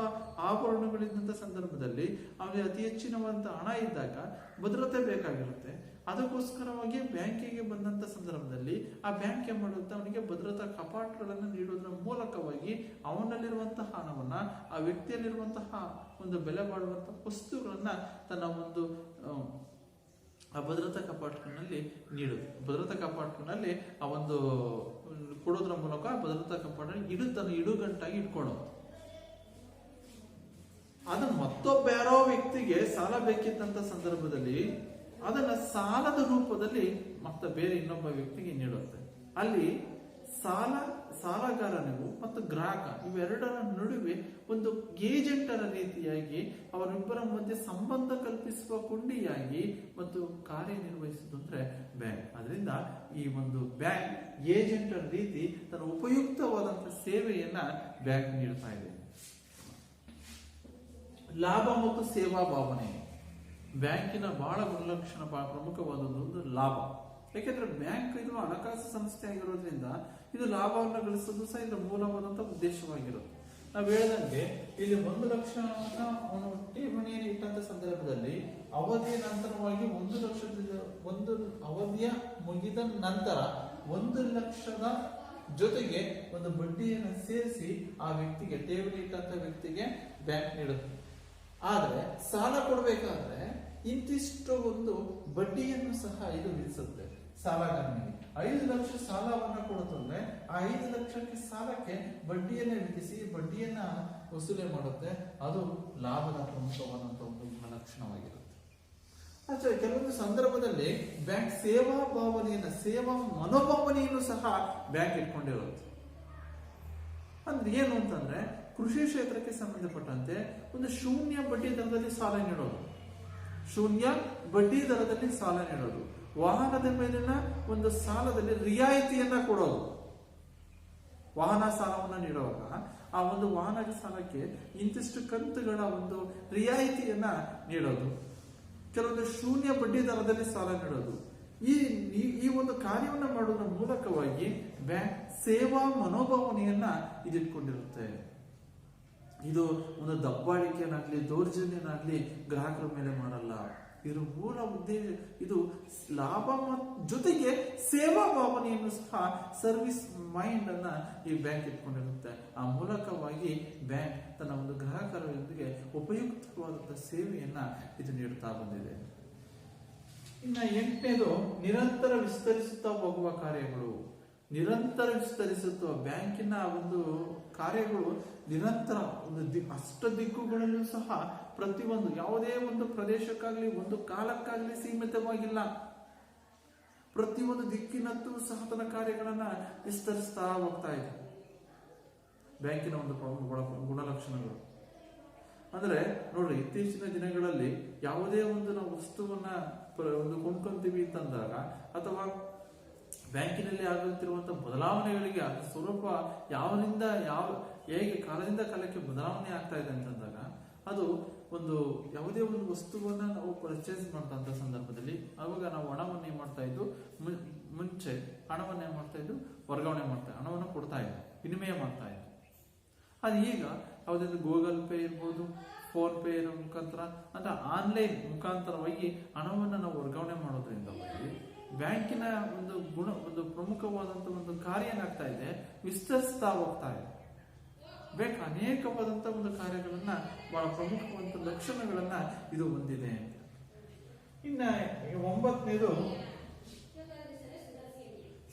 ಆಭರಣಗಳಿದ್ದಂಥ ಸಂದರ್ಭದಲ್ಲಿ ಅವನಿಗೆ ಅತಿ ಹೆಚ್ಚಿನವಂತಹ ಹಣ ಇದ್ದಾಗ ಭದ್ರತೆ ಬೇಕಾಗಿರುತ್ತೆ. ಅದಕ್ಕೋಸ್ಕರವಾಗಿ ಬ್ಯಾಂಕಿಗೆ ಬಂದಂತ ಸಂದರ್ಭದಲ್ಲಿ ಆ ಬ್ಯಾಂಕ್ ಏನ್ ಮಾಡುತ್ತೆ, ಅವನಿಗೆ ಭದ್ರತಾ ಕಪಾಟ್ಗಳನ್ನು ನೀಡುವುದರ ಮೂಲಕವಾಗಿ ಅವನಲ್ಲಿರುವಂತಹ ಹಣವನ್ನ, ಆ ವ್ಯಕ್ತಿಯಲ್ಲಿರುವಂತಹ ಒಂದು ಬೆಲೆ ಬಾಳುವಂತಹ ವಸ್ತುಗಳನ್ನ ತನ್ನ ಒಂದು ಆ ಭದ್ರತಾ ಕಪಾಟಿನಲ್ಲಿ ನೀಡುದು. ಭದ್ರತಾ ಕಪಾಟಿನಲ್ಲಿ ಆ ಒಂದು ಕೊಡೋದ್ರ ಮೂಲಕ ಭದ್ರತಾ ಕಪಾಟನ್ನು ತನ್ನ ಇಡುಗಂಟಾಗಿ ಇಟ್ಕೊಳ್ಳೋದು. ಅದನ್ನ ಮತ್ತೊಬ್ಬ ಯಾರೋ ವ್ಯಕ್ತಿಗೆ ಸಾಲ ಬೇಕಿದ್ದಂತ ಸಂದರ್ಭದಲ್ಲಿ ಅದನ್ನ ಸಾಲದ ರೂಪದಲ್ಲಿ ಮತ್ತೆ ಬೇರೆ ಇನ್ನೊಬ್ಬ ವ್ಯಕ್ತಿಗೆ ನೀಡುತ್ತೆ. ಅಲ್ಲಿ ಸಾಲಗಾರನಿಗೂ ಮತ್ತು ಗ್ರಾಹಕ ಇವೆರಡರ ನಡುವೆ ಒಂದು ಏಜೆಂಟರ ರೀತಿಯಾಗಿ ಅವರಿಬ್ಬರ ಮಧ್ಯೆ ಸಂಬಂಧ ಕಲ್ಪಿಸುವ ಕೊಂಡಿಯಾಗಿ ಮತ್ತು ಕಾರ್ಯನಿರ್ವಹಿಸುವುದು ಅಂದ್ರೆ ಬ್ಯಾಂಕ್. ಅದರಿಂದ ಈ ಒಂದು ಬ್ಯಾಂಕ್ ಏಜೆಂಟರ ರೀತಿ ತನ್ನ ಉಪಯುಕ್ತವಾದಂತಹ ಸೇವೆಯನ್ನ ಬ್ಯಾಂಕ್ ನೀಡ್ತಾ ಇದೆ. ಲಾಭ ಮತ್ತು ಸೇವಾ ಭಾವನೆ. ಬ್ಯಾಂಕಿನ ಬಹಳ ಗುಣಲಕ್ಷಣ, ಬಹಳ ಪ್ರಮುಖವಾದದ್ದು ಲಾಭ. ಯಾಕೆಂದ್ರೆ ಬ್ಯಾಂಕ್ ಇದು ಹಣಕಾಸು ಸಂಸ್ಥೆ ಆಗಿರೋದ್ರಿಂದ ಇದು ಲಾಭವನ್ನು ಗಳಿಸೋದು ಸಹ ಇದರ ಮೂಲವಾದಂತಹ ಉದ್ದೇಶವಾಗಿರುತ್ತೆ. ನಾವು ಹೇಳ್ದಂಗೆ ಇಲ್ಲಿ 1 ಲಕ್ಷ ಅವನು ಠೇವಣಿಯನ್ನು ಇಟ್ಟಂತ ಸಂದರ್ಭದಲ್ಲಿ ಅವಧಿಯ ನಂತರವಾಗಿ 1 ಲಕ್ಷದ ಒಂದು ಅವಧಿಯ ಮುಗಿದ ನಂತರ 1 ಲಕ್ಷದ ಜೊತೆಗೆ ಒಂದು ಬಡ್ಡಿಯನ್ನು ಸೇರಿಸಿ ಆ ವ್ಯಕ್ತಿಗೆ, ಠೇವಣಿ ಇಟ್ಟಂತ ವ್ಯಕ್ತಿಗೆ ಬ್ಯಾಂಕ್ ನೀಡುತ್ತೆ. ಆದ್ರೆ ಸಾಲ ಕೊಡಬೇಕಾದ್ರೆ ಇಂತಿಷ್ಟು ಒಂದು ಬಡ್ಡಿಯನ್ನು ಸಹ ಇದು ವಿಧಿಸುತ್ತೆ. ಸಾಲಗಾರನಿಗೆ 5 ಲಕ್ಷ ಸಾಲವನ್ನ ಕೊಡುತ್ತಂದ್ರೆ ಆ 5 ಲಕ್ಷಕ್ಕೆ ಸಾಲಕ್ಕೆ ಬಡ್ಡಿಯನ್ನ ವಿಧಿಸಿ ಬಡ್ಡಿಯನ್ನ ವಸೂಲಿ ಮಾಡುತ್ತೆ. ಅದು ಲಾಭದ ಪ್ರಮುಖವಾದಂತಹ ಒಂದು ಗುಣಲಕ್ಷಣವಾಗಿರುತ್ತೆ. ಆದ್ರೆ ಕೆಲವೊಂದು ಸಂದರ್ಭದಲ್ಲಿ ಬ್ಯಾಂಕ್ ಸೇವಾ ಭಾವನೆಯನ್ನ, ಸೇವಾ ಮನೋಭಾವನೆಯನ್ನು ಸಹ ಬ್ಯಾಂಕ್ ಇಟ್ಕೊಂಡಿರುತ್ತೆ. ಅಂದ್ರೆ ಏನು ಅಂತಂದ್ರೆ ಕೃಷಿ ಕ್ಷೇತ್ರಕ್ಕೆ ಸಂಬಂಧಪಟ್ಟಂತೆ ಒಂದು ಶೂನ್ಯ ಬಡ್ಡಿ ದರದಲ್ಲಿ ಸಾಲ ನೀಡೋದು, ಶೂನ್ಯ ಬಡ್ಡಿ ದರದಲ್ಲಿ ಸಾಲ ನೀಡೋದು, ವಾಹನದ ಮೇಲಿನ ಒಂದು ಸಾಲದಲ್ಲಿ ರಿಯಾಯಿತಿಯನ್ನ ಕೊಡೋದು. ವಾಹನ ಸಾಲವನ್ನ ನೀಡುವಾಗ ಆ ಒಂದು ವಾಹನದ ಸಾಲಕ್ಕೆ ಇಂತಿಷ್ಟು ಕಂತುಗಳ ಒಂದು ರಿಯಾಯಿತಿಯನ್ನ ನೀಡೋದು, ಕೆಲವೊಂದು ಶೂನ್ಯ ಬಡ್ಡಿ ದರದಲ್ಲಿ ಸಾಲ ನೀಡೋದು. ಈ ಒಂದು ಕಾರ್ಯವನ್ನ ಮಾಡುವುದರ ಮೂಲಕವಾಗಿ ಬ್ಯಾಂಕ್ ಸೇವಾ ಮನೋಭಾವನೆಯನ್ನ ಇದಿಟ್ಕೊಂಡಿರುತ್ತೆ. ಇದು ಒಂದು ದಬ್ಬಾಳಿಕೆನಾಗ್ಲಿ ದೌರ್ಜನ್ಯನಾಗ್ಲಿ ಗ್ರಾಹಕರ ಮೇಲೆ ಮಾಡಲ್ಲ. ಇದರ ಮೂಲ ಉದ್ದೇಶ ಇದು ಲಾಭ ಜೊತೆಗೆ ಸೇವಾ ಭಾವನೆಯನ್ನು ಸಹ ಸರ್ವಿಸ್ ಮೈಂಡ್ ಅನ್ನ ಈ ಬ್ಯಾಂಕ್ ಇಟ್ಕೊಂಡಿರುತ್ತೆ. ಆ ಮೂಲಕವಾಗಿ ಬ್ಯಾಂಕ್ ತನ್ನ ಒಂದು ಗ್ರಾಹಕರೊಂದಿಗೆ ಉಪಯುಕ್ತವಾದಂತಹ ಸೇವೆಯನ್ನ ಇದು ನೀಡುತ್ತಾ ಬಂದಿದೆ. ಇನ್ನ 8ನೇದು ನಿರಂತರ ವಿಸ್ತರಿಸುತ್ತಾ ಹೋಗುವ ಕಾರ್ಯಗಳು. ನಿರಂತರ ವಿಸ್ತರಿಸುತ್ತ ಬ್ಯಾಂಕಿನ ಒಂದು ಕಾರ್ಯಗಳು ನಿರಂತರ ಒಂದು ಅಷ್ಟ ದಿಕ್ಕುಗಳಲ್ಲೂ ಸಹ ಪ್ರತಿಯೊಂದು ಯಾವುದೇ ಒಂದು ಪ್ರದೇಶಕ್ಕಾಗ್ಲಿ ಒಂದು ಕಾಲಕ್ಕಾಗ್ಲಿ ಸೀಮಿತವಾಗಿಲ್ಲ. ಪ್ರತಿಯೊಂದು ದಿಕ್ಕಿನಲ್ಲೂ ಸಹ ತನ್ನ ಕಾರ್ಯಗಳನ್ನ ವಿಸ್ತರಿಸ್ತಾ ಹೋಗ್ತಾ ಇದೆ. ಬ್ಯಾಂಕಿನ ಒಂದು ಗುಣಲಕ್ಷಣಗಳು ಅಂದ್ರೆ ನೋಡ್ರಿ, ಇತ್ತೀಚಿನ ದಿನಗಳಲ್ಲಿ ಯಾವುದೇ ಒಂದು ನಾವು ವಸ್ತುವನ್ನ ಒಂದು ಕೊಂಡ್ಕೊಂತೀವಿ ಅಂತಂದಾಗ ಅಥವಾ ಬ್ಯಾಂಕಿನಲ್ಲಿ ಆಗುತ್ತಿರುವಂತಹ ಬದಲಾವಣೆಗಳಿಗೆ ಅದು ಸ್ವರೂಪ ಹೇಗೆ ಕಾಲದಿಂದ ಕಾಲಕ್ಕೆ ಬದಲಾವಣೆ ಆಗ್ತಾ ಇದೆ ಅಂತಂದಾಗ ಅದು ಒಂದು ಯಾವುದೇ ಒಂದು ವಸ್ತುವನ್ನ ನಾವು ಪರ್ಚೇಸ್ ಮಾಡಿದಂತ ಸಂದರ್ಭದಲ್ಲಿ ಅವಾಗ ನಾವು ಹಣವನ್ನು ಏನ್ ಮಾಡ್ತಾ ಇದ್ದು, ಮುಂಚೆ ಹಣವನ್ನು ಏನ್ ಮಾಡ್ತಾ ಇದ್ದು ವರ್ಗಾವಣೆ ಮಾಡ್ತಾ ಹಣವನ್ನು ಕೊಡ್ತಾ ಇದ್ದು ವಿನಿಮಯ ಮಾಡ್ತಾ ಇದ್ದು. ಅದು ಈಗ ಯಾವುದೇ ಗೂಗಲ್ ಪೇ ಇರ್ಬೋದು, ಫೋನ್ ಪೇ ಮುಖಾಂತರ ಅಂದ್ರೆ ಆನ್ಲೈನ್ ಮುಖಾಂತರವಾಗಿ ಹಣವನ್ನು ನಾವು ವರ್ಗಾವಣೆ ಮಾಡೋದ್ರಿಂದವಾಗಿ ಬ್ಯಾಂಕಿನ ಒಂದು ಪ್ರಮುಖವಾದಂತಹ ಒಂದು ಕಾರ್ಯ ಏನಾಗ್ತಾ ಇದೆ, ವಿಸ್ತರಿಸ್ತಾ ಹೋಗ್ತಾ ಇದೆ. ಬ್ಯಾಂಕ್ ಅನೇಕವಾದಂತಹ ಒಂದು ಕಾರ್ಯಗಳನ್ನ ಬಹಳ ಪ್ರಮುಖವಾದಂತಹ ಲಕ್ಷಣಗಳನ್ನ ಇದು ಹೊಂದಿದೆ. ಇನ್ನ 9ನೇದು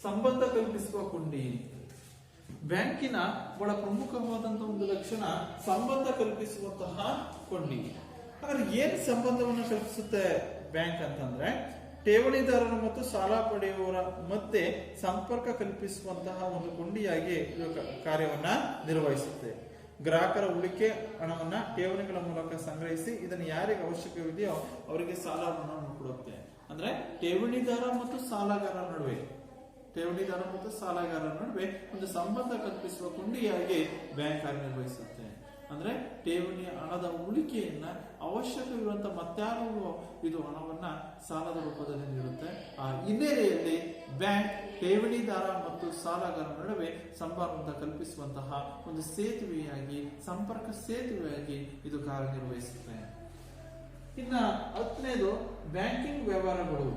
ಸಂಬಂಧ ಕಲ್ಪಿಸುವ ಕೊಂಡಿ. ಬ್ಯಾಂಕಿನ ಬಹಳ ಪ್ರಮುಖವಾದಂತಹ ಒಂದು ಲಕ್ಷಣ ಸಂಬಂಧ ಕಲ್ಪಿಸುವಂತಹ ಕೊಂಡಿ. ಹಾಗಾದ್ರೆ ಏನ್ ಸಂಬಂಧವನ್ನು ಕಲ್ಪಿಸುತ್ತೆ ಬ್ಯಾಂಕ್ ಅಂತಂದ್ರೆ, ಠೇವಣಿದಾರರು ಮತ್ತು ಸಾಲ ಪಡೆಯುವವರ ಮಧ್ಯೆ ಸಂಪರ್ಕ ಕಲ್ಪಿಸುವಂತಹ ಒಂದು ಕೊಂಡಿಯಾಗಿ ಕಾರ್ಯವನ್ನ ನಿರ್ವಹಿಸುತ್ತೆ. ಗ್ರಾಹಕರ ಉಳಿಕೆ ಹಣವನ್ನ ಠೇವಣಿಗಳ ಮೂಲಕ ಸಂಗ್ರಹಿಸಿ ಇದನ್ನು ಯಾರಿಗೆ ಅವಶ್ಯಕವಿದೆಯೋ ಅವರಿಗೆ ಸಾಲವನ್ನು ಕೊಡುತ್ತೆ. ಅಂದ್ರೆ ಠೇವಣಿದಾರ ಮತ್ತು ಸಾಲಗಾರರ ನಡುವೆ ಒಂದು ಸಂಬಂಧ ಕಲ್ಪಿಸುವ ಕೊಂಡಿಯಾಗಿ ಬ್ಯಾಂಕ್ ಕಾರ್ಯನಿರ್ವಹಿಸುತ್ತೆ. ಅಂದ್ರೆ ಠೇವಣಿಯ ಹಣದ ಉಳಿಕೆಯನ್ನ ಅವಶ್ಯಕವಿರುವಂತಹ ಮತ್ತಾರಿಗೂ ಇದು ಹಣವನ್ನ ಸಾಲದ ರೂಪದಲ್ಲಿ ನೀಡುತ್ತೆ. ಆ ಹಿನ್ನೆಲೆಯಲ್ಲಿ ಬ್ಯಾಂಕ್ ಠೇವಣಿದಾರ ಮತ್ತು ಸಾಲಗಾರರ ನಡುವೆ ಸಂಬಂಧ ಕಲ್ಪಿಸುವಂತಹ ಒಂದು ಸೇತುವೆಯಾಗಿ, ಸಂಪರ್ಕ ಸೇತುವೆಯಾಗಿ ಇದು ಕಾರ್ಯನಿರ್ವಹಿಸುತ್ತೆ. ಇನ್ನ 10ನೇದು ಬ್ಯಾಂಕಿಂಗ್ ವ್ಯವಹಾರಗಳು.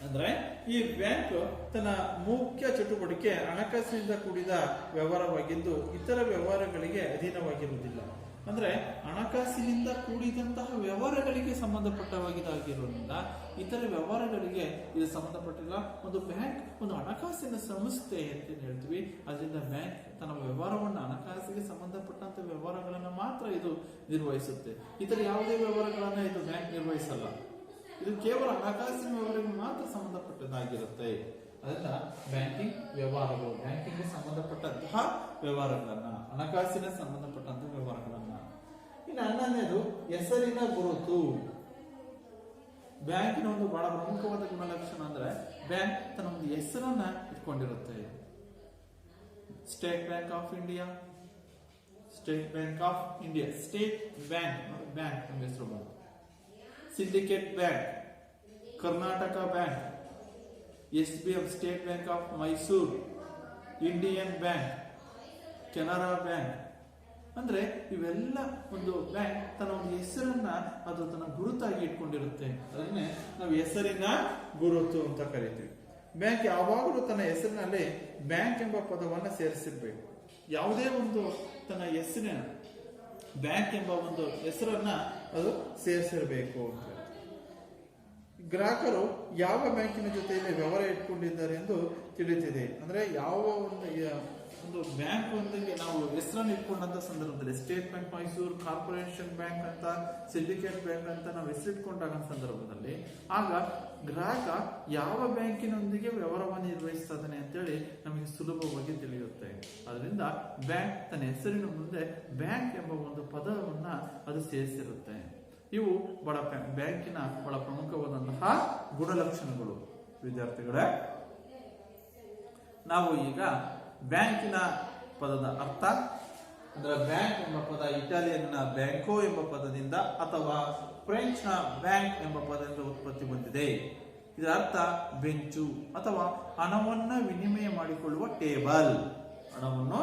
ಅಂದ್ರೆ ಈ ಬ್ಯಾಂಕ್ ತನ್ನ ಮುಖ್ಯ ಚಟುವಟಿಕೆ ಹಣಕಾಸಿನಿಂದ ಕೂಡಿದ ವ್ಯವಹಾರವಾಗಿದ್ದು ಇತರ ವ್ಯವಹಾರಗಳಿಗೆ ಅಧೀನವಾಗಿರುವುದಿಲ್ಲ. ಅಂದ್ರೆ ಹಣಕಾಸಿನಿಂದ ಕೂಡಿದಂತಹ ವ್ಯವಹಾರಗಳಿಗೆ ಸಂಬಂಧಪಟ್ಟವಾಗಿದ್ದಾಗಿರೋದ್ರಿಂದ ಇತರ ವ್ಯವಹಾರಗಳಿಗೆ ಇದು ಸಂಬಂಧಪಟ್ಟಿಲ್ಲ. ಒಂದು ಬ್ಯಾಂಕ್ ಒಂದು ಹಣಕಾಸಿನ ಸಂಸ್ಥೆ ಅಂತ ಹೇಳ್ತೀವಿ. ಅದರಿಂದ ಬ್ಯಾಂಕ್ ತನ್ನ ವ್ಯವಹಾರವನ್ನು ಹಣಕಾಸಿಗೆ ಸಂಬಂಧಪಟ್ಟಂತ ವ್ಯವಹಾರಗಳನ್ನ ಮಾತ್ರ ಇದು ನಿರ್ವಹಿಸುತ್ತೆ. ಇತರ ಯಾವುದೇ ವ್ಯವಹಾರಗಳನ್ನ ಇದು ಬ್ಯಾಂಕ್ ನಿರ್ವಹಿಸಲ್ಲ. ಇದು ಕೇವಲ ಹಣಕಾಸಿನ ವ್ಯವಹಾರಗಳಿಗೆ ಮಾತ್ರ ಸಂಬಂಧಪಟ್ಟದ್ದಾಗಿರುತ್ತೆ. ಅದರಿಂದ ಬ್ಯಾಂಕಿಂಗ್ ವ್ಯವಹಾರಗಳು, ಬ್ಯಾಂಕಿಂಗ್ ಸಂಬಂಧಪಟ್ಟಂತಹ ವ್ಯವಹಾರಗಳನ್ನ, ಹಣಕಾಸಿನ ಸಂಬಂಧಪಟ್ಟಂತಹ ವ್ಯವಹಾರಗಳನ್ನ. ಇನ್ನು 11ನೇದು ಹೆಸರಿನ ಗುರುತು. ಬ್ಯಾಂಕಿನ ಒಂದು ಬಹಳ ಪ್ರಮುಖವಾದ ಗುಣಲಕ್ಷಣ ಅಂದ್ರೆ ಬ್ಯಾಂಕ್ ತನ್ನ ಒಂದು ಹೆಸರನ್ನ ಇಟ್ಕೊಂಡಿರುತ್ತೆ. State bank of India, state bank ನಮ್ಮ ಹೆಸರು ಬಂತು. Syndicate bank, Karnataka bank, SBM state bank of Mysore, Indian bank, Canara bank. ಅಂದ್ರೆ ಇವೆಲ್ಲ ಒಂದು ಬ್ಯಾಂಕ್ ತನ್ನ ಒಂದು ಹೆಸರನ್ನ ಅದು ತನ್ನ ಗುರುತಾಗಿ ಇಟ್ಕೊಂಡಿರುತ್ತೆ. ಅದನ್ನೇ ನಾವು ಹೆಸರಿನ ಗುರುತು ಅಂತ ಕರಿತೀವಿ. ಬ್ಯಾಂಕ್ ಯಾವಾಗಲೂ ತನ್ನ ಹೆಸರಿನಲ್ಲಿ ಬ್ಯಾಂಕ್ ಎಂಬ ಪದವನ್ನ ಸೇರಿಸಿರ್ಬೇಕು. ಯಾವುದೇ ಒಂದು ತನ್ನ ಹೆಸರಿನ ಬ್ಯಾಂಕ್ ಎಂಬ ಒಂದು ಹೆಸರನ್ನ ಅದು ಸೇರಿಸಿರ್ಬೇಕು ಅಂತ. ಗ್ರಾಹಕರು ಯಾವ ಬ್ಯಾಂಕಿನ ಜೊತೆಯಲ್ಲಿ ವ್ಯವಹಾರ ಇಟ್ಕೊಂಡಿದ್ದಾರೆ ಎಂದು ತಿಳಿದಿದೆ. ಅಂದ್ರೆ ಯಾವ ಒಂದು ಬ್ಯಾಂಕ್ ಒಂದಿಗೆ ನಾವು ಹೆಸರನ್ನು ಇಟ್ಕೊಂಡಂತ ಸಂದರ್ಭದಲ್ಲಿ state bank Mysuru, corporation bank ಅಂತ, ಸಿಂಡಿಕೇಟ್ ಬ್ಯಾಂಕ್ ಅಂತ ನಾವು ಹೆಸರಿಟ್ಕೊಂಡಾಗ ಸಂದರ್ಭದಲ್ಲಿ ಆಗ ಗ್ರಾಹಕ ಯಾವ ಬ್ಯಾಂಕಿನೊಂದಿಗೆ ವ್ಯವಹಾರವನ್ನು ನಿರ್ವಹಿಸ್ತಾ ಇದ್ದಾನೆ ಅಂತೇಳಿ ನಮಗೆ ಸುಲಭವಾಗಿ ತಿಳಿಯುತ್ತೆ. ಅದರಿಂದ ಬ್ಯಾಂಕ್ ತನ್ನ ಹೆಸರಿನ ಮುಂದೆ ಬ್ಯಾಂಕ್ ಎಂಬ ಒಂದು ಪದವನ್ನ ಅದು ಸೇರಿಸಿರುತ್ತೆ. ಇವು ಬ್ಯಾಂಕಿನ ಬಹಳ ಪ್ರಮುಖವಾದಂತಹ ಗುಣಲಕ್ಷಣಗಳು. ವಿದ್ಯಾರ್ಥಿಗಳೇ, ನಾವು ಈಗ ಬ್ಯಾಂಕಿನ ಪದದ ಅರ್ಥ ಅಂದ್ರೆ ಬ್ಯಾಂಕ್ ಎಂಬ ಪದ ಇಟಾಲಿಯನ್ನ ಬ್ಯಾಂಕೋ ಎಂಬ ಪದದಿಂದ ಅಥವಾ ಫ್ರೆಂಚ್ ನ ಬ್ಯಾಂಕ್ ಎಂಬ ಪದದಿಂದ ಉತ್ಪತ್ತಿ ಹೊಂದಿದೆ. ಇದರ ಅರ್ಥ ಬೆಂಚು ಅಥವಾ ಹಣವನ್ನ ವಿನಿಮಯ ಮಾಡಿಕೊಳ್ಳುವ ಟೇಬಲ್. ಹಣವನ್ನು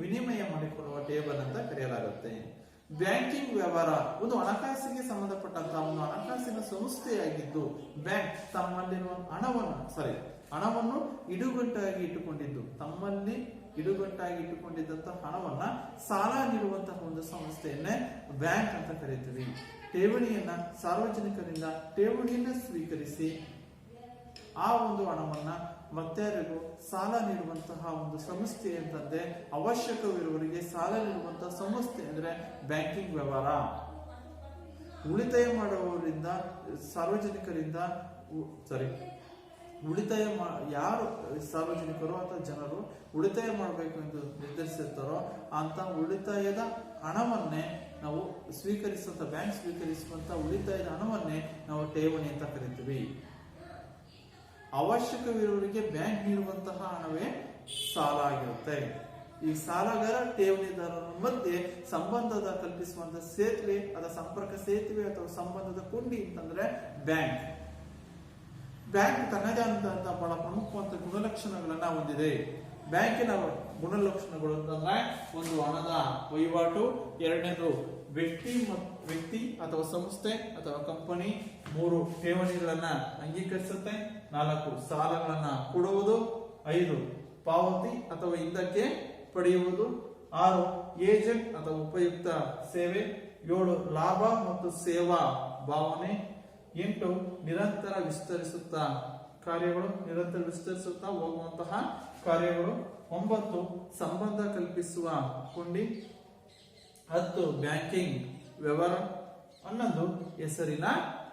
ವಿನಿಮಯ ಮಾಡಿಕೊಳ್ಳುವ ಟೇಬಲ್ ಅಂತ ಕರೆಯಲಾಗುತ್ತೆ. ಬ್ಯಾಂಕಿಂಗ್ ವ್ಯವಹಾರ ಒಂದು ಹಣಕಾಸಿಗೆ ಸಂಬಂಧಪಟ್ಟಂತಹ ಒಂದು ಹಣಕಾಸಿನ ಸಂಸ್ಥೆಯಾಗಿದ್ದು ಬ್ಯಾಂಕ್ ತಮ್ಮಲ್ಲಿರುವ ಹಣವನ್ನು ಇಡುಗಂಟಾಗಿ ಇಟ್ಟುಕೊಂಡಿದ್ದು ತಮ್ಮಲ್ಲಿ ಇಡುಗಂಟಾಗಿ ಇಟ್ಟುಕೊಂಡಿದ್ದಂತಹ ಹಣವನ್ನ ಸಾಲ ನೀಡುವಂತಹ ಒಂದು ಸಂಸ್ಥೆಯನ್ನೇ ಬ್ಯಾಂಕ್ ಅಂತ ಕರೀತೀವಿ. ಠೇವಣಿಯನ್ನ ಸಾರ್ವಜನಿಕರಿಂದ ಠೇವಣಿಯನ್ನ ಸ್ವೀಕರಿಸಿ ಆ ಒಂದು ಹಣವನ್ನ ಮತ್ತಾರಿಗೂ ಸಾಲ ನೀಡುವಂತಹ ಒಂದು ಸಂಸ್ಥೆ ಅಂತಂದ್ರೆ ಅವಶ್ಯಕವಿರುವವರಿಗೆ ಸಾಲ ನೀಡುವಂತಹ ಸಂಸ್ಥೆ ಅಂದ್ರೆ ಬ್ಯಾಂಕಿಂಗ್ ವ್ಯವಹಾರ. ಉಳಿತಾಯ ಮಾಡುವವರಿಂದ ಸಾರ್ವಜನಿಕರಿಂದ ಯಾರು ಸಾರ್ವಜನಿಕರು ಅಥವಾ ಜನರು ಉಳಿತಾಯ ಮಾಡಬೇಕು ಎಂದು ನಿರ್ಧರಿಸಿರ್ತಾರೋ ಅಂತ ಉಳಿತಾಯದ ಹಣವನ್ನೇ ನಾವು ಬ್ಯಾಂಕ್ ಸ್ವೀಕರಿಸುವಂತ ಉಳಿತಾಯದ ಹಣವನ್ನೇ ನಾವು ಠೇವಣಿ ಅಂತ ಕರಿತೀವಿ. ಅವಶ್ಯಕವಿರುವವರಿಗೆ ಬ್ಯಾಂಕ್ ನೀಡುವಂತಹ ಹಣವೇ ಸಾಲ ಆಗಿರುತ್ತೆ. ಈ ಸಾಲಗಾರ ಠೇವಣಿದಾರರ ಮಧ್ಯೆ ಸಂಬಂಧದ ಕಲ್ಪಿಸುವಂತ ಸೇತುವೆ ಅಥವಾ ಸಂಪರ್ಕ ಸೇತುವೆ ಅಥವಾ ಸಂಬಂಧದ ಕೊಂಡಿ ಅಂತಂದ್ರೆ ಬ್ಯಾಂಕ್. ಬ್ಯಾಂಕ್ ತನ್ನದೇ ಆದಂತಹ ಬಹಳ ಪ್ರಮುಖವಾದ ಗುಣಲಕ್ಷಣಗಳನ್ನ ಹೊಂದಿದೆ. ಬ್ಯಾಂಕಿನ ಗುಣಲಕ್ಷಣಗಳು ಅಂತಂದ್ರೆ ಒಂದು ಹಣದ ವಹಿವಾಟು, ಎರಡನೇದು ವ್ಯಕ್ತಿ ಅಥವಾ ಸಂಸ್ಥೆ ಅಥವಾ ಕಂಪನಿ, 3 ಠೇವಣಿಗಳನ್ನ ಅಂಗೀಕರಿಸುತ್ತೆ, 4 ಸಾಲಗಳನ್ನ ಕೊಡುವುದು, 5 ಪಾವತಿ ಅಥವಾ ಹಿಂದಕ್ಕೆ ಪಡೆಯುವುದು, 6 ಏಜೆಂಟ್ ಅಥವಾ ಉಪಯುಕ್ತ ಸೇವೆ, 7 ಲಾಭ ಮತ್ತು ಸೇವಾ ಭಾವನೆ, 8 ನಿರಂತರ ವಿಸ್ತರಿಸುತ್ತಾ ಹೋಗುವಂತಹ ಕಾರ್ಯಗಳು, 9 ಸಂಬಂಧ ಕಲ್ಪಿಸುವ ಕೊಂಡಿ, 10 ಬ್ಯಾಂಕಿಂಗ್ ವ್ಯವಹಾರ, 11 ಹೆಸರಿನ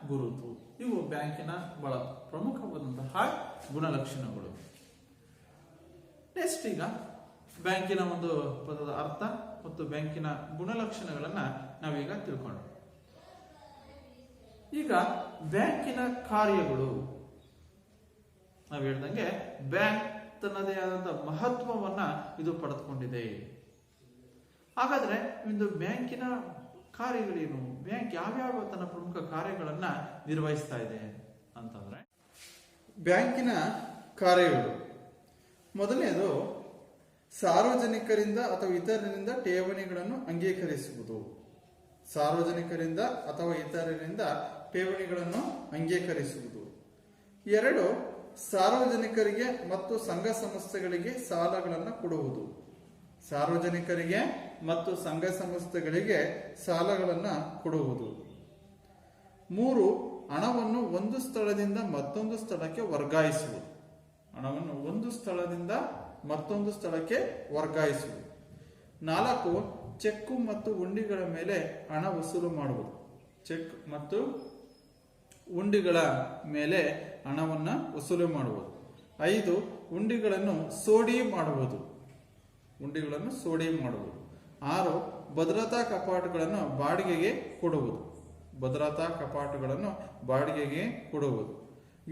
ಗುರುತು. ಇವು ಬ್ಯಾಂಕಿನ ಬಹಳ ಪ್ರಮುಖವಾದಂತಹ ಗುಣಲಕ್ಷಣಗಳು. ನೆಕ್ಸ್ಟ್ ಈಗ ಬ್ಯಾಂಕಿನ ಒಂದು ಪದದ ಅರ್ಥ ಮತ್ತು ಬ್ಯಾಂಕಿನ ಗುಣಲಕ್ಷಣಗಳನ್ನ ನಾವೀಗ ತಿಳ್ಕೊಂಡು ಈಗ ಬ್ಯಾಂಕಿನ ಕಾರ್ಯಗಳು ನಾವು ಹೇಳ್ದಂಗೆ ಬ್ಯಾಂಕ್ ತನ್ನದೇ ಆದಂತಹ ಮಹತ್ವವನ್ನ ಇದು ಪಡೆದುಕೊಂಡಿದೆ. ಹಾಗಾದ್ರೆ ಒಂದು ಬ್ಯಾಂಕಿನ ಕಾರ್ಯಗಳೇನು, ಬ್ಯಾಂಕ್ ಯಾವ್ಯಾವ ತನ್ನ ಪ್ರಮುಖ ಕಾರ್ಯಗಳನ್ನ ನಿರ್ವಹಿಸ್ತಾ ಇದೆ ಅಂತಂದ್ರೆ ಬ್ಯಾಂಕಿನ ಕಾರ್ಯಗಳು ಮೊದಲನೇದು ಸಾರ್ವಜನಿಕರಿಂದ ಅಥವಾ ಇತರರಿಂದ ಠೇವಣಿಗಳನ್ನು ಅಂಗೀಕರಿಸುವುದು. ಸಾರ್ವಜನಿಕರಿಂದ ಅಥವಾ ಇತರರಿಂದ ಠೇವಣಿಗಳನ್ನು ಅಂಗೀಕರಿಸುವುದು. 2 ಸಾರ್ವಜನಿಕರಿಗೆ ಮತ್ತು ಸಂಘ ಸಂಸ್ಥೆಗಳಿಗೆ ಸಾಲಗಳನ್ನು ಕೊಡುವುದು. ಸಾರ್ವಜನಿಕರಿಗೆ ಮತ್ತು ಸಂಘ ಸಂಸ್ಥೆಗಳಿಗೆ ಸಾಲಗಳನ್ನು ಕೊಡುವುದು. 3 ಹಣವನ್ನು ಒಂದು ಸ್ಥಳದಿಂದ ಮತ್ತೊಂದು ಸ್ಥಳಕ್ಕೆ ವರ್ಗಾಯಿಸುವುದು. ಹಣವನ್ನು ಒಂದು ಸ್ಥಳದಿಂದ ಮತ್ತೊಂದು ಸ್ಥಳಕ್ಕೆ ವರ್ಗಾಯಿಸುವುದು. 4 ಚೆಕ್ ಮತ್ತು ಹುಂಡಿಗಳ ಮೇಲೆ ಹಣ ವಸೂಲು ಮಾಡುವುದು. ಚೆಕ್ ಮತ್ತು ಹುಂಡಿಗಳ ಮೇಲೆ ಹಣವನ್ನು ವಸೂಲು ಮಾಡುವುದು. 5 ಹುಂಡಿಗಳನ್ನು ಸೋಡಿ ಮಾಡುವುದು. 6 ಭದ್ರತಾ ಕಪಾಟುಗಳನ್ನು ಬಾಡಿಗೆಗೆ ಕೊಡುವುದು.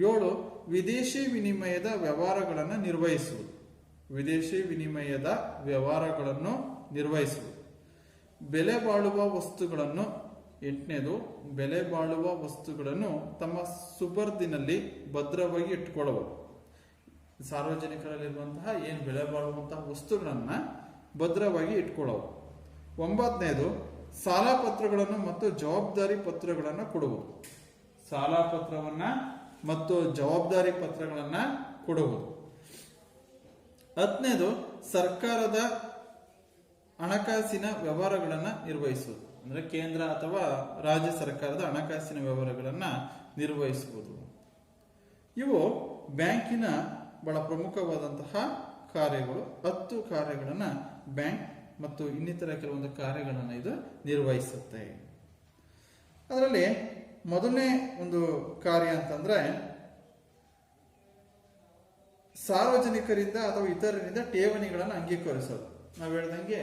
7 ವಿದೇಶಿ ವಿನಿಮಯದ ವ್ಯವಹಾರಗಳನ್ನು ನಿರ್ವಹಿಸುವುದು. ಬೆಲೆ ಬಾಳುವ ವಸ್ತುಗಳನ್ನು ತಮ್ಮ ಸುಪರ್ದಿನಲ್ಲಿ ಭದ್ರವಾಗಿ ಇಟ್ಟುಕೊಳ್ಳುವುದು. ಸಾರ್ವಜನಿಕರಲ್ಲಿರುವಂತಹ ಏನು ಬೆಲೆ ಬಾಳುವಂತಹ ವಸ್ತುಗಳನ್ನ ಭದ್ರವಾಗಿ ಇಟ್ಕೊಳ್ಳುವುದು. 9 ಸಾಲ ಪತ್ರಗಳನ್ನು ಮತ್ತು ಜವಾಬ್ದಾರಿ ಪತ್ರಗಳನ್ನು ಕೊಡುವುದು. ಸಾಲ ಪತ್ರವನ್ನ ಮತ್ತು ಜವಾಬ್ದಾರಿ ಪತ್ರಗಳನ್ನ ಕೊಡುವುದು. 10 ಸರ್ಕಾರದ ಹಣಕಾಸಿನ ವ್ಯವಹಾರಗಳನ್ನು ನಿರ್ವಹಿಸುವುದು. ಅಂದ್ರೆ ಕೇಂದ್ರ ಅಥವಾ ರಾಜ್ಯ ಸರ್ಕಾರದ ಹಣಕಾಸಿನ ವ್ಯವಹಾರಗಳನ್ನು ನಿರ್ವಹಿಸುವುದು. ಇವು ಬ್ಯಾಂಕಿನ ಬಹಳ ಪ್ರಮುಖವಾದಂತಹ ಕಾರ್ಯಗಳು. 10 ಕಾರ್ಯಗಳನ್ನ ಬ್ಯಾಂಕ್ ಮತ್ತು ಇನ್ನಿತರ ಕೆಲವೊಂದು ಕಾರ್ಯಗಳನ್ನು ಇದು ನಿರ್ವಹಿಸುತ್ತೆ. ಅದರಲ್ಲಿ ಮೊದಲನೇ ಒಂದು ಕಾರ್ಯ ಅಂತಂದ್ರೆ ಸಾರ್ವಜನಿಕರಿಂದ ಅಥವಾ ಇತರರಿಂದ ಠೇವಣಿಗಳನ್ನು ಅಂಗೀಕರಿಸೋದು. ನಾವು ಹೇಳ್ದಂಗೆ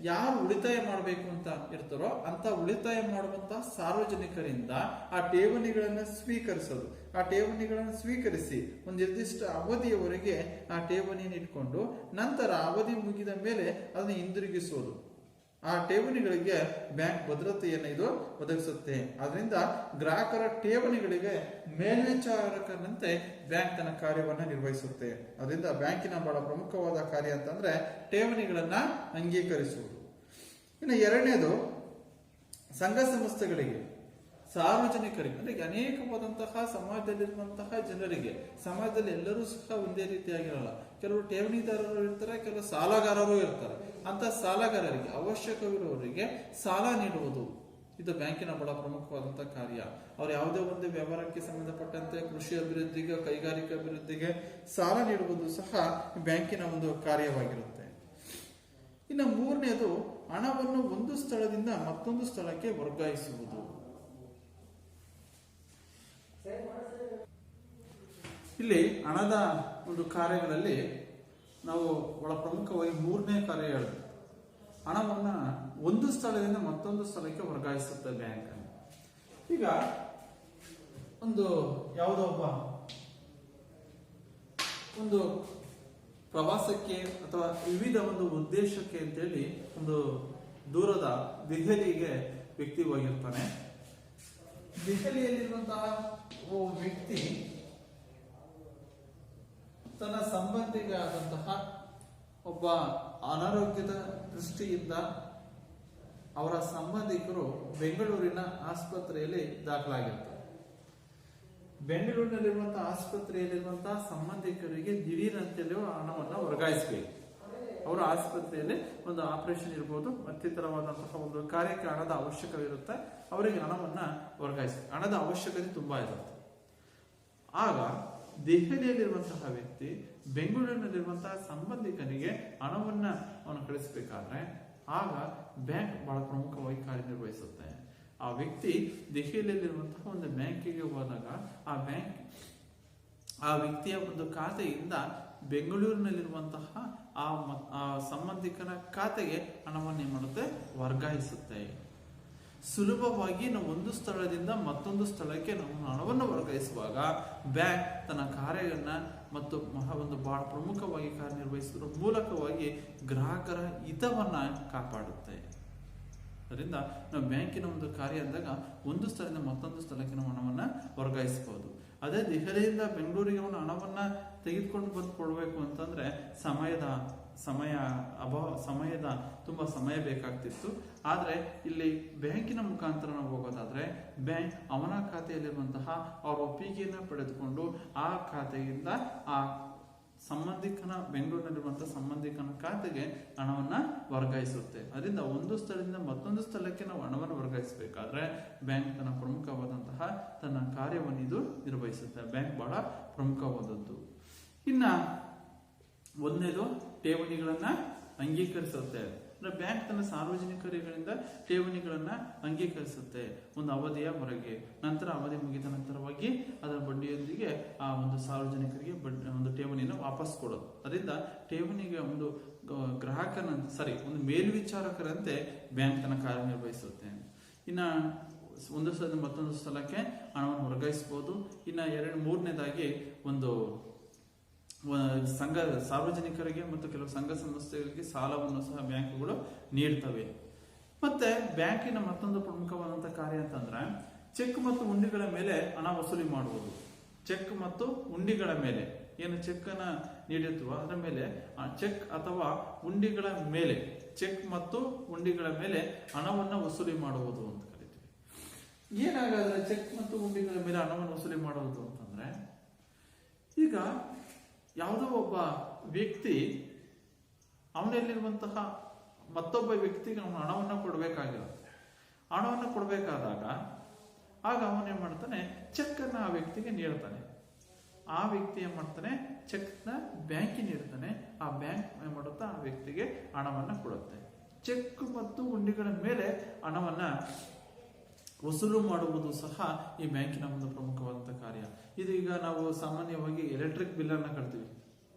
ಯಾರು ಉಳಿತಾಯ ಮಾಡಬೇಕು ಅಂತ ಇರ್ತಾರೋ ಅಂತ ಉಳಿತಾಯ ಮಾಡುವಂತಹ ಸಾರ್ವಜನಿಕರಿಂದ ಆ ಠೇವಣಿಗಳನ್ನು ಸ್ವೀಕರಿಸೋದು. ಆ ಠೇವಣಿಗಳನ್ನು ಸ್ವೀಕರಿಸಿ ಒಂದು ನಿರ್ದಿಷ್ಟ ಅವಧಿಯವರೆಗೆ ಆ ಠೇವಣಿಯನ್ನು ಇಟ್ಕೊಂಡು ನಂತರ ಅವಧಿ ಮುಗಿದ ಮೇಲೆ ಅದನ್ನು ಹಿಂದಿರುಗಿಸುವುದು. ಆ ಠೇವಣಿಗಳಿಗೆ ಬ್ಯಾಂಕ್ ಭದ್ರತೆಯನ್ನು ಇದು ಒದಗಿಸುತ್ತೆ. ಅದರಿಂದ ಗ್ರಾಹಕರ ಠೇವಣಿಗಳಿಗೆ ಮೇಲ್ವಿಚಾರಕನಂತೆ ಬ್ಯಾಂಕ್ ತನ್ನ ಕಾರ್ಯವನ್ನು ನಿರ್ವಹಿಸುತ್ತೆ. ಅದರಿಂದ ಬ್ಯಾಂಕಿನ ಬಹಳ ಪ್ರಮುಖವಾದ ಕಾರ್ಯ ಅಂತಂದ್ರೆ ಠೇವಣಿಗಳನ್ನ ಅಂಗೀಕರಿಸುವುದು. ಇನ್ನು 2ನೇದು ಸಂಘ ಸಂಸ್ಥೆಗಳಿಗೆ, ಸಾರ್ವಜನಿಕರಿಗೆ, ಅಂದ್ರೆ ಅನೇಕವಾದಂತಹ ಸಮಾಜದಲ್ಲಿರುವಂತಹ ಜನರಿಗೆ, ಸಮಾಜದಲ್ಲಿ ಎಲ್ಲರೂ ಸಹ ಒಂದೇ ರೀತಿಯಾಗಿರಲ್ಲ. ಕೆಲವರು ಠೇವಣಿದಾರರು ಇರ್ತಾರೆ, ಕೆಲವು ಸಾಲಗಾರರು ಇರ್ತಾರೆ. ಅಂತ ಸಾಲಗಾರರಿಗೆ, ಅವಶ್ಯಕವಿರುವವರಿಗೆ ಸಾಲ ನೀಡುವುದು ಇದು ಬ್ಯಾಂಕಿನ ಬಹಳ ಪ್ರಮುಖವಾದಂತಹ ಕಾರ್ಯ. ಅವ್ರು ಯಾವುದೇ ಒಂದು ವ್ಯವಹಾರಕ್ಕೆ ಸಂಬಂಧಪಟ್ಟಂತೆ ಕೃಷಿ ಅಭಿವೃದ್ಧಿಗೆ, ಕೈಗಾರಿಕಾ ಅಭಿವೃದ್ಧಿಗೆ ಸಾಲ ನೀಡುವುದು ಸಹ ಬ್ಯಾಂಕಿನ ಒಂದು ಕಾರ್ಯವಾಗಿರುತ್ತೆ. ಇನ್ನು ಮೂರನೇದು, ಹಣವನ್ನು ಒಂದು ಸ್ಥಳದಿಂದ ಮತ್ತೊಂದು ಸ್ಥಳಕ್ಕೆ ವರ್ಗಾಯಿಸುವುದು. ಇಲ್ಲಿ ಹಣದ ಒಂದು ಕಾರ್ಯಗಳಲ್ಲಿ ನಾವು ಬಹಳ ಪ್ರಮುಖವಾಗಿ ಮೂರನೇ ಕಾರ್ಯ ಹೇಳಿದ್ವಿ. ಹಣವನ್ನ ಒಂದು ಸ್ಥಳದಿಂದ ಮತ್ತೊಂದು ಸ್ಥಳಕ್ಕೆ ವರ್ಗಾಯಿಸುತ್ತೆ ಬ್ಯಾಂಕ್. ಈಗ ಒಂದು ಯಾವುದೋ ಒಂದು ಪ್ರವಾಸಕ್ಕೆ ಅಥವಾ ವಿವಿಧ ಒಂದು ಉದ್ದೇಶಕ್ಕೆ ಅಂತೇಳಿ ಒಂದು ದೂರದ ದೆಹಲಿಗೆ ವ್ಯಕ್ತಿ ಹೋಗಿರ್ತಾನೆ. ದೆಹಲಿಯಲ್ಲಿರುವಂತಹ ವ್ಯಕ್ತಿ ತನ್ನ ಸಂಬಂಧಿಗೆ ಆದಂತಹ ಒಬ್ಬ ಅನಾರೋಗ್ಯದ ದೃಷ್ಟಿಯಿಂದ ಅವರ ಸಂಬಂಧಿಕರು ಬೆಂಗಳೂರಿನ ಆಸ್ಪತ್ರೆಯಲ್ಲಿ ದಾಖಲಾಗಿರ್ತಾರೆ. ಬೆಂಗಳೂರಿನಲ್ಲಿರುವಂತಹ ಆಸ್ಪತ್ರೆಯಲ್ಲಿರುವಂತಹ ಸಂಬಂಧಿಕರಿಗೆ ದಿಢೀರಂತೆಯೂ ಹಣವನ್ನು ವರ್ಗಾಯಿಸಬೇಕು. ಅವರ ಆಸ್ಪತ್ರೆಯಲ್ಲಿ ಒಂದು ಆಪರೇಷನ್ ಇರ್ಬೋದು, ಮತ್ತಿತರವಾದಂತಹ ಒಂದು ಕಾರ್ಯಕ್ಕೆ ಹಣದ ಅವಶ್ಯಕವಿರುತ್ತೆ. ಅವರಿಗೆ ಹಣವನ್ನ ವರ್ಗಾಯಿಸಬೇಕು. ಹಣದ ಅವಶ್ಯಕತೆ ತುಂಬಾ ಇರುತ್ತೆ. ಆಗ ದೆಹಲಿಯಲ್ಲಿರುವಂತಹ ವ್ಯಕ್ತಿ ಬೆಂಗಳೂರಿನಲ್ಲಿರುವಂತಹ ಸಂಬಂಧಿಕನಿಗೆ ಹಣವನ್ನ ಅವನು ಕಳಿಸಬೇಕಾದ್ರೆ ಆಗ ಬ್ಯಾಂಕ್ ಬಹಳ ಪ್ರಮುಖವಾಗಿ ಕಾರ್ಯನಿರ್ವಹಿಸುತ್ತೆ. ಆ ವ್ಯಕ್ತಿ ದೆಹಲಿಯಲ್ಲಿರುವಂತಹ ಒಂದು ಬ್ಯಾಂಕಿಗೆ ಹೋದಾಗ ಆ ವ್ಯಕ್ತಿಯ ಒಂದು ಖಾತೆಯಿಂದ ಬೆಂಗಳೂರಿನಲ್ಲಿರುವಂತಹ ಆ ಸಂಬಂಧಿಕನ ಖಾತೆಗೆ ಹಣವನ್ನು ಏನ್ ಮಾಡುತ್ತೆ, ವರ್ಗಾಯಿಸುತ್ತೆ. ಸುಲಭವಾಗಿ ನಾವು ಒಂದು ಸ್ಥಳದಿಂದ ಮತ್ತೊಂದು ಸ್ಥಳಕ್ಕೆ ನಾವು ಹಣವನ್ನು ವರ್ಗಾಯಿಸುವಾಗ ಬ್ಯಾಂಕ್ ತನ್ನ ಕಾರ್ಯವನ್ನ ಮತ್ತು ಒಂದು ಬಹಳ ಪ್ರಮುಖವಾಗಿ ಕಾರ್ಯನಿರ್ವಹಿಸುವ ಮೂಲಕವಾಗಿ ಗ್ರಾಹಕರ ಹಿತವನ್ನ ಕಾಪಾಡುತ್ತೆ. ಅದರಿಂದ ನಾವು ಬ್ಯಾಂಕಿನ ಒಂದು ಕಾರ್ಯ ಅಂದಾಗ ಒಂದು ಸ್ಥಳದಿಂದ ಮತ್ತೊಂದು ಸ್ಥಳಕ್ಕೆ ನಾವು ಹಣವನ್ನ ವರ್ಗಾಯಿಸಬಹುದು. ಅದೇ ದೆಹಲಿಯಿಂದ ಬೆಂಗಳೂರಿಗೆ ಅವನು ಹಣವನ್ನ ತೆಗೆದುಕೊಂಡು ಬಂದು ಕೊಡಬೇಕು ಅಂತಂದ್ರೆ ಸಮಯದ ತುಂಬಾ ಸಮಯ ಬೇಕಾಗ್ತಿತ್ತು. ಆದ್ರೆ ಇಲ್ಲಿ ಬ್ಯಾಂಕಿನ ಮುಖಾಂತರ ನಾವು ಹೋಗೋದಾದ್ರೆ ಬ್ಯಾಂಕ್ ಅವನ ಖಾತೆಯಲ್ಲಿರುವಂತಹ ಅವರ ಒಪ್ಪಿಗೆಯನ್ನ ಪಡೆದುಕೊಂಡು ಆ ಖಾತೆಯಿಂದ ಆ ಬೆಂಗಳೂರಿನಲ್ಲಿರುವಂತಹ ಸಂಬಂಧಿಕನ ಖಾತೆಗೆ ಹಣವನ್ನ ವರ್ಗಾಯಿಸುತ್ತೆ. ಅದರಿಂದ ಒಂದು ಸ್ಥಳದಿಂದ ಮತ್ತೊಂದು ಸ್ಥಳಕ್ಕೆ ನಾವು ಹಣವನ್ನು ವರ್ಗಾಯಿಸಬೇಕಾದ್ರೆ ಬ್ಯಾಂಕ್ ತನ್ನ ಪ್ರಮುಖವಾದಂತಹ ತನ್ನ ಕಾರ್ಯವನ್ನು ಇದು ನಿರ್ವಹಿಸುತ್ತೆ. ಬ್ಯಾಂಕ್ ಬಹಳ ಪ್ರಮುಖವಾದದ್ದು. ಇನ್ನ ಒಂದನೇದು ಠೇವಣಿಗಳನ್ನ ಅಂಗೀಕರಿಸುತ್ತೆ. ಅಂದ್ರೆ ಬ್ಯಾಂಕ್ ತನ್ನ ಸಾರ್ವಜನಿಕರಿಂದ ಠೇವಣಿಗಳನ್ನ ಅಂಗೀಕರಿಸುತ್ತೆ ಒಂದು ಅವಧಿಯ ಹೊರಗೆ. ನಂತರ ಅವಧಿ ಮುಗಿದ ನಂತರವಾಗಿ ಅದರ ಬಡ್ಡಿಯೊಂದಿಗೆ ಆ ಒಂದು ಸಾರ್ವಜನಿಕರಿಗೆ ಒಂದು ಠೇವಣಿಯನ್ನು ವಾಪಸ್ ಕೊಡೋದು. ಅದರಿಂದ ಠೇವಣಿಗೆ ಒಂದು ಒಂದು ಮೇಲ್ವಿಚಾರಕರಂತೆ ಬ್ಯಾಂಕ್ ತನ್ನ ಕಾರ್ಯನಿರ್ವಹಿಸುತ್ತೆ. ಇನ್ನ ಒಂದು ಸ್ಥಳದಿಂದ ಮತ್ತೊಂದು ಸ್ಥಳಕ್ಕೆ ಹಣವನ್ನು ವರ್ಗಾಯಿಸಬಹುದು. ಇನ್ನ ಮೂರನೇದಾಗಿ ಒಂದು ಸಾರ್ವಜನಿಕರಿಗೆ ಮತ್ತು ಕೆಲವು ಸಂಘ ಸಂಸ್ಥೆಗಳಿಗೆ ಸಾಲವನ್ನು ಸಹ ಬ್ಯಾಂಕುಗಳು ನೀಡ್ತವೆ. ಮತ್ತೆ ಬ್ಯಾಂಕಿನ ಮತ್ತೊಂದು ಪ್ರಮುಖವಾದಂತಹ ಕಾರ್ಯ ಅಂತಂದ್ರೆ ಚೆಕ್ ಮತ್ತು ಹುಂಡಿಗಳ ಮೇಲೆ ಹಣ ವಸೂಲಿ ಮಾಡುವುದು. ಚೆಕ್ ಮತ್ತು ಹುಂಡಿಗಳ ಮೇಲೆ ಏನು ಚೆಕ್ ಅನ್ನ ನೀಡಿರ್ತೀವೋ ಅದರ ಮೇಲೆ ಚೆಕ್ ಅಥವಾ ಹುಂಡಿಗಳ ಮೇಲೆ ಚೆಕ್ ಮತ್ತು ಹುಂಡಿಗಳ ಮೇಲೆ ಹಣವನ್ನ ವಸೂಲಿ ಮಾಡುವುದು ಅಂತ ಕರಿತೀವಿ. ಏನಾಗಾದ್ರೆ ಚೆಕ್ ಮತ್ತು ಹುಂಡಿಗಳ ಮೇಲೆ ಹಣವನ್ನು ವಸೂಲಿ ಮಾಡುವುದು ಅಂತಂದ್ರೆ, ಈಗ ಯಾವುದೋ ಒಬ್ಬ ವ್ಯಕ್ತಿ ಅವನಲ್ಲಿರುವಂತಹ ಮತ್ತೊಬ್ಬ ವ್ಯಕ್ತಿಗೆ ಅವನು ಹಣವನ್ನು ಕೊಡಬೇಕಾಗಿರುತ್ತೆ. ಹಣವನ್ನು ಕೊಡಬೇಕಾದಾಗ ಆಗ ಅವನೇನ್ ಮಾಡ್ತಾನೆ, ಚೆಕ್ ಅನ್ನ ಆ ವ್ಯಕ್ತಿಗೆ ನೀಡ್ತಾನೆ. ಆ ವ್ಯಕ್ತಿ ಏನ್ ಮಾಡ್ತಾನೆ, ಚೆಕ್ ನ ಬ್ಯಾಂಕಿಗೆ ನೀಡ್ತಾನೆ. ಆ ಬ್ಯಾಂಕ್ ಏನ್ ಮಾಡುತ್ತಾ ಆ ವ್ಯಕ್ತಿಗೆ ಹಣವನ್ನ ಕೊಡುತ್ತೆ. ಚೆಕ್ ಮತ್ತು ಹುಂಡಿಗಳ ಮೇಲೆ ಹಣವನ್ನ ವಸೂಲು ಮಾಡುವುದು ಸಹ ಈ ಬ್ಯಾಂಕಿನ ಒಂದು ಪ್ರಮುಖವಾದಂತಹ ಕಾರ್ಯ. ಇದು ಈಗ ನಾವು ಸಾಮಾನ್ಯವಾಗಿ ಎಲೆಕ್ಟ್ರಿಕ್ ಬಿಲ್ ಅನ್ನ ಕಟ್ತೀವಿ.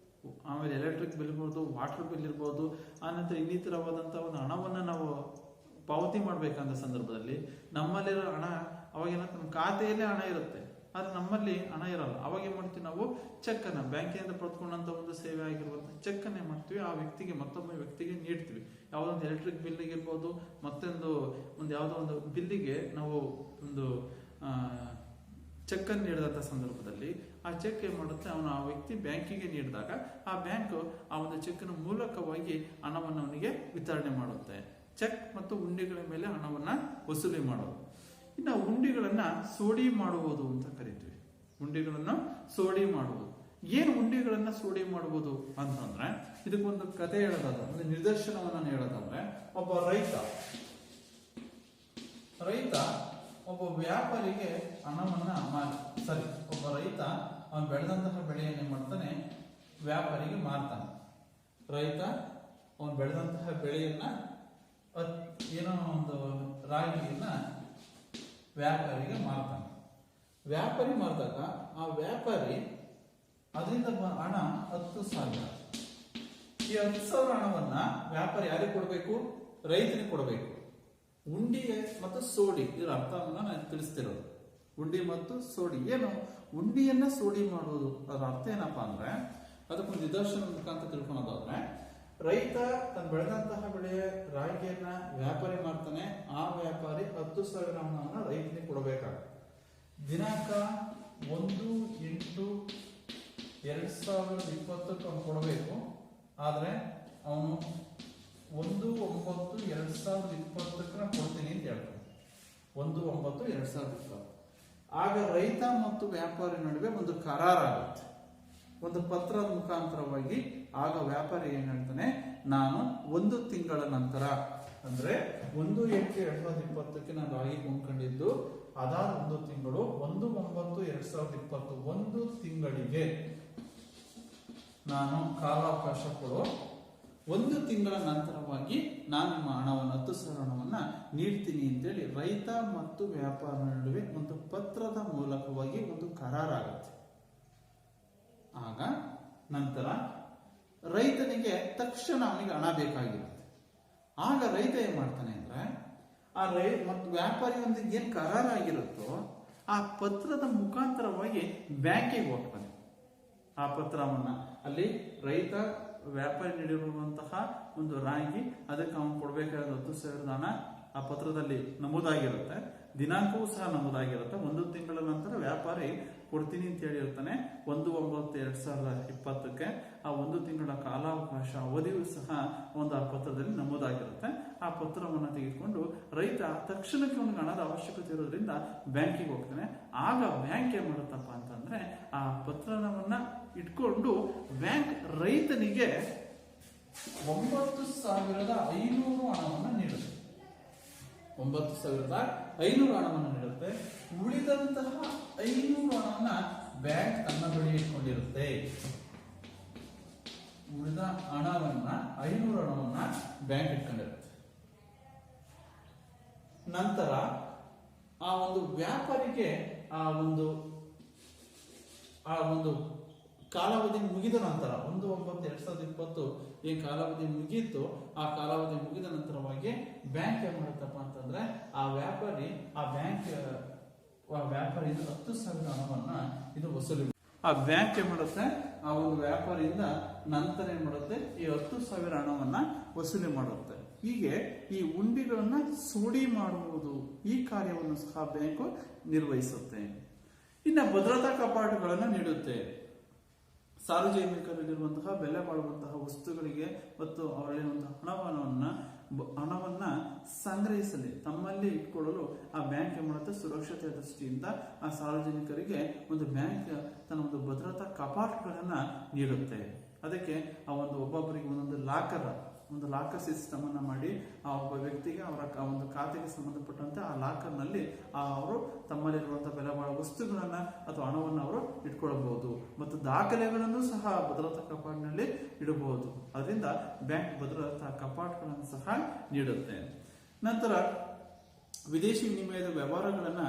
ಆಮೇಲೆ ಎಲೆಕ್ಟ್ರಿಕ್ ಬಿಲ್ ಇರ್ಬೋದು, ವಾಟರ್ ಬಿಲ್ ಇರ್ಬೋದು, ಆನಂತರ ಇನ್ನಿತರವಾದಂತಹ ಒಂದು ಹಣವನ್ನ ನಾವು ಪಾವತಿ ಮಾಡ್ಬೇಕಂತ ಸಂದರ್ಭದಲ್ಲಿ ನಮ್ಮಲ್ಲಿರೋ ಹಣ ಅವಾಗೇನ ನಮ್ಮ ಖಾತೆಯಲ್ಲೇ ಹಣ ಇರುತ್ತೆ, ಆದ್ರೆ ನಮ್ಮಲ್ಲಿ ಹಣ ಇರಲ್ಲ. ಅವಾಗ ಏನ್ ಮಾಡ್ತೀವಿ, ನಾವು ಚೆಕ್ ಅನ್ನ ಬ್ಯಾಂಕಿನಿಂದ ಪಡೆದುಕೊಂಡಂತ ಒಂದು ಸೇವೆ ಆಗಿರುವಂತಹ ಚೆಕ್ ಅನ್ನ ಏನ್ ಮಾಡ್ತೀವಿ, ಆ ವ್ಯಕ್ತಿಗೆ ಮತ್ತೊಬ್ಬ ವ್ಯಕ್ತಿಗೆ ನೀಡ್ತೀವಿ. ಯಾವ್ದೊಂದು ಎಲೆಕ್ಟ್ರಿಕ್ ಬಿಲ್ ಇರ್ಬೋದು, ಮತ್ತೊಂದು ಯಾವ್ದೋ ಒಂದು ಬಿಲ್ಲಿಗೆ ನಾವು ಒಂದು ಚೆಕ್ ಅನ್ನು ನೀಡಿದಂತ ಸಂದರ್ಭದಲ್ಲಿ ಆ ಚೆಕ್ ಏನ್ ಮಾಡುತ್ತೆ, ಅವನು ಆ ವ್ಯಕ್ತಿ ಬ್ಯಾಂಕಿಗೆ ನೀಡಿದಾಗ ಆ ಬ್ಯಾಂಕ್ ಆ ಒಂದು ಚೆಕ್ ನ ಮೂಲಕವಾಗಿ ಹಣವನ್ನು ಅವನಿಗೆ ವಿತರಣೆ ಮಾಡುತ್ತೆ. ಚೆಕ್ ಮತ್ತು ಹುಂಡಿಗಳ ಮೇಲೆ ಹಣವನ್ನ ವಸೂಲಿ ಮಾಡೋದು. ಇನ್ನು ಹುಂಡಿಗಳನ್ನ ಸೋಡಿ ಮಾಡುವುದು ಅಂತ ಕರಿತೀವಿ. ಹುಂಡಿಗಳನ್ನ ಸೋಡಿ ಮಾಡುವುದು. ಏನು ಹುಂಡಿಗಳನ್ನ ಸೋಡಿ ಮಾಡುವುದು ಅಂತಂದ್ರೆ, ಇದಕ್ಕೊಂದು ಕಥೆ ಹೇಳೋದಾದ್ರೆ, ಒಂದು ನಿದರ್ಶನವನ್ನ ಹೇಳೋದಾದ್ರೆ, ಒಬ್ಬ ರೈತ ಒಬ್ಬ ವ್ಯಾಪಾರಿಗೆ ಹಣವನ್ನ ಒಬ್ಬ ರೈತ ಅವನು ಬೆಳೆದಂತಹ ಬೆಳೆಯನ್ನು ಮಾಡ್ತಾನೆ, ವ್ಯಾಪಾರಿಗೆ ಮಾರ್ತಾನೆ. ರೈತ ಅವನು ಬೆಳೆದಂತಹ ಬೆಳೆಯನ್ನ ಏನೋ ಒಂದು ರಾಗಿಯನ್ನ ವ್ಯಾಪಾರಿಗೆ ಮಾರ್ತಾನೆ. ವ್ಯಾಪಾರಿ ಮಾರಿದಾಗ ಆ ವ್ಯಾಪಾರಿ ಅದರಿಂದ ಹಣ 10,000. ಈ 10,000 ಹಣವನ್ನ ವ್ಯಾಪಾರಿ ಯಾರಿಗೆ ಕೊಡಬೇಕು? ರೈತನಿಗೆ ಕೊಡಬೇಕು. ಉಂಡಿ ಮತ್ತು ಸೋಡಿ, ಇದರ ಅರ್ಥವನ್ನ ನಾನು ತಿಳಿಸ್ತಿರೋದು. ಉಂಡಿ ಮತ್ತು ಸೋಡಿ ಏನು? ಉಂಡಿಯನ್ನ ಸೋಡಿ ಮಾಡುವುದು, ಅದರ ಅರ್ಥ ಏನಪ್ಪಾ ಅಂದ್ರೆ, ಅದಕ್ಕೊಂದು ನಿದರ್ಶನ ಮುಖಾಂತರ ತಿಳ್ಕೊಳೋದಾದ್ರೆ, ರೈತ ತನ್ನ ಬೆಳೆದಂತಹ ಬೆಳೆಯ ರಾಗಿಯನ್ನ ವ್ಯಾಪಾರಿ ಮಾಡ್ತಾನೆ. ಆ ವ್ಯಾಪಾರಿ 10,000 ಹಣವನ್ನ ರೈತನಿಗೆ ಕೊಡಬೇಕಾಗುತ್ತೆ. ದಿನಾಂಕ 1/8/2020 ಅವನು ಕೊಡಬೇಕು. ಆದ್ರೆ ಅವನು 1/9/2020 ಕೊಡ್ತೀನಿ ಅಂತ ಹೇಳ್ತಾನೆ. 1/9/2020. ಆಗ ರೈತ ಮತ್ತು ವ್ಯಾಪಾರಿ ನಡುವೆ ಒಂದು ಕರಾರಾಗುತ್ತೆ, ಒಂದು ಪತ್ರದ ಮುಖಾಂತರವಾಗಿ. ಆಗ ವ್ಯಾಪಾರಿ ಏನ್ ಹೇಳ್ತಾನೆ, ನಾನು 1 ತಿಂಗಳ ನಂತರ, ಅಂದ್ರೆ 1/8/2020 ನಾನು ರಾಗಿ ಕೊಂಡ್ಕೊಂಡಿದ್ದು, ಅದಾದ 1 ತಿಂಗಳು 1/9/2020 1 ತಿಂಗಳಿಗೆ ನಾನು ಕಾಲಾವಕಾಶ ಕೊಡು. 1 ತಿಂಗಳ ನಂತರವಾಗಿ ನಾನು ನಿಮ್ಮ ಹಣವನ್ನು 10,000 ಹಣವನ್ನ ನೀಡ್ತೀನಿ ಅಂತೇಳಿ ರೈತ ಮತ್ತು ವ್ಯಾಪಾರ ನಡುವೆ ಒಂದು ಪತ್ರದ ಮೂಲಕವಾಗಿ ಒಂದು ಕರಾರಾಗುತ್ತೆ. ಆಗ ನಂತರ ರೈತನಿಗೆ ತಕ್ಷಣ ಅವನಿಗೆ ಹಣ ಬೇಕಾಗಿರುತ್ತೆ. ಆಗ ರೈತ ಏನ್ ಮಾಡ್ತಾನೆ ಅಂದ್ರೆ, ಆ ಮತ್ತು ವ್ಯಾಪಾರಿಯೊಂದಿಗೆ ಏನ್ ಕರಾರಾಗಿರುತ್ತೋ ಆ ಪತ್ರದ ಮುಖಾಂತರವಾಗಿ ಬ್ಯಾಂಕಿಗೆ ಹೋಗ್ತಾನೆ. ಆ ಪತ್ರವನ್ನ ಅಲ್ಲಿ ರೈತ ವ್ಯಾಪಾರಿ ನೀಡಿರುವಂತಹ ಒಂದು ರಾಗಿ, ಅದಕ್ಕೆ ಅವನು ಕೊಡಬೇಕಾದ 10,000 ಹಣ ಆ ಪತ್ರದಲ್ಲಿ ನಮೂದಾಗಿರುತ್ತೆ. ದಿನಾಂಕವೂ ಸಹ ನಮೂದಾಗಿರುತ್ತೆ. 1 ತಿಂಗಳ ನಂತರ ವ್ಯಾಪಾರಿ ಕೊಡ್ತೀನಿ ಅಂತ ಹೇಳಿರ್ತಾನೆ. 1/9/2020 ಆ 1 ತಿಂಗಳ ಕಾಲಾವಕಾಶ ಅವಧಿಯೂ ಸಹ ಒಂದು ಆ ಪತ್ರದಲ್ಲಿ ನಮೂದಾಗಿರುತ್ತೆ. ಆ ಪತ್ರವನ್ನು ತೆಗೆದುಕೊಂಡು ರೈತ ತಕ್ಷಣಕ್ಕೆ ಅವನಿಗೆ ಹಣದ ಅವಶ್ಯಕತೆ ಇರೋದ್ರಿಂದ ಬ್ಯಾಂಕಿಗೆ ಹೋಗ್ತಾನೆ. ಆಗ ಬ್ಯಾಂಕ್ ಏನ್ ಮಾಡುತ್ತಪ್ಪ ಅಂತಂದ್ರೆ, ಆ ಪತ್ರವನ್ನ ಇಟ್ಕೊಂಡು ಬ್ಯಾಂಕ್ ರೈತನಿಗೆ 9,500 ಹಣವನ್ನು ನೀಡುತ್ತೆ. 9,500 ಹಣವನ್ನು ನೀಡುತ್ತೆ. ಉಳಿದಂತಹ 500 ಹಣವನ್ನ ಬ್ಯಾಂಕ್ ತನ್ನ ಬಳಿ ಇಟ್ಕೊಂಡಿರುತ್ತೆ. ಉಳಿದ ಹಣವನ್ನ 500 ಹಣವನ್ನ ಬ್ಯಾಂಕ್ ಇಟ್ಕೊಂಡಿರುತ್ತೆ. ನಂತರ ಆ ಒಂದು ವ್ಯಾಪಾರಿಗೆ ಆ ಒಂದು ಕಾಲಾವಧಿ ಮುಗಿದ ನಂತರ 1/9/2020 ಈ ಕಾಲಾವಧಿ ಮುಗೀತು. ಆ ಕಾಲಾವಧಿ ಮುಗಿದ ನಂತರವಾಗಿ ಬ್ಯಾಂಕ್ ಏನ್ ಮಾಡುತ್ತಪ್ಪ ಅಂತಂದ್ರೆ, ಆ ವ್ಯಾಪಾರಿಯಿಂದ 10,000 ಹಣವನ್ನ ಇದು ವಸೂಲಿ. ಆ ಬ್ಯಾಂಕ್ ಏನ್ ಮಾಡುತ್ತೆ, ಆ ಒಂದು ವ್ಯಾಪಾರಿಯಿಂದ ನಂತರ ಏನ್ ಮಾಡುತ್ತೆ, ಈ 10,000 ಹಣವನ್ನ ವಸೂಲಿ ಮಾಡುತ್ತೆ. ಹೀಗೆ ಈ ಹುಂಡಿಗಳನ್ನ ಸೋಡಿ ಮಾಡುವುದು, ಈ ಕಾರ್ಯವನ್ನು ಸಹ ಬ್ಯಾಂಕು ನಿರ್ವಹಿಸುತ್ತೆ. ಇನ್ನು ಭದ್ರತಾ ಕಪಾಟುಗಳನ್ನು ನೀಡುತ್ತೆ. ಸಾರ್ವಜನಿಕರಲ್ಲಿರುವಂತಹ ಬೆಲೆ ಬಾಳುವಂತಹ ವಸ್ತುಗಳಿಗೆ ಮತ್ತು ಅವರಲ್ಲಿರುವಂತಹ ಹಣವನ್ನ ಸಂಗ್ರಹಿಸಲಿ, ತಮ್ಮಲ್ಲಿ ಇಟ್ಕೊಳ್ಳಲು ಆ ಬ್ಯಾಂಕ್ ಏನ್ ಮಾಡುತ್ತೆ, ಸುರಕ್ಷತೆಯ ದೃಷ್ಟಿಯಿಂದ ಆ ಸಾರ್ವಜನಿಕರಿಗೆ ಒಂದು ಬ್ಯಾಂಕ್ ತನ್ನ ಒಂದು ಭದ್ರತಾ ಕಪಾಟುಗಳನ್ನ ನೀಡುತ್ತೆ. ಅದಕ್ಕೆ ಆ ಒಬ್ಬೊಬ್ಬರಿಗೆ ಒಂದೊಂದು ಲಾಕರ್ ಸಿಸ್ಟಮ್ ಅನ್ನ ಮಾಡಿ ಆ ಒಬ್ಬ ವ್ಯಕ್ತಿಗೆ ಅವರ ಒಂದು ಖಾತೆಗೆ ಸಂಬಂಧಪಟ್ಟಂತೆ ಆ ಲಾಕರ್ ನಲ್ಲಿ ಅವರು ತಮ್ಮಲ್ಲಿರುವಂತಹ ಬೆಲೆ ಬಾಳುವ ವಸ್ತುಗಳನ್ನ ಅಥವಾ ಹಣವನ್ನು ಅವರು ಇಟ್ಕೊಳ್ಳಬಹುದು ಮತ್ತು ದಾಖಲೆಗಳನ್ನು ಸಹ ಭದ್ರತಾ ಕಪಾಟಿನಲ್ಲಿ ಇಡಬಹುದು. ಅದರಿಂದ ಬ್ಯಾಂಕ್ ಭದ್ರತಾ ಕಪಾಟುಗಳನ್ನು ಸಹ ನೀಡುತ್ತೆ. ನಂತರ ವಿದೇಶಿ ವಿನಿಮಯದ ವ್ಯವಹಾರಗಳನ್ನ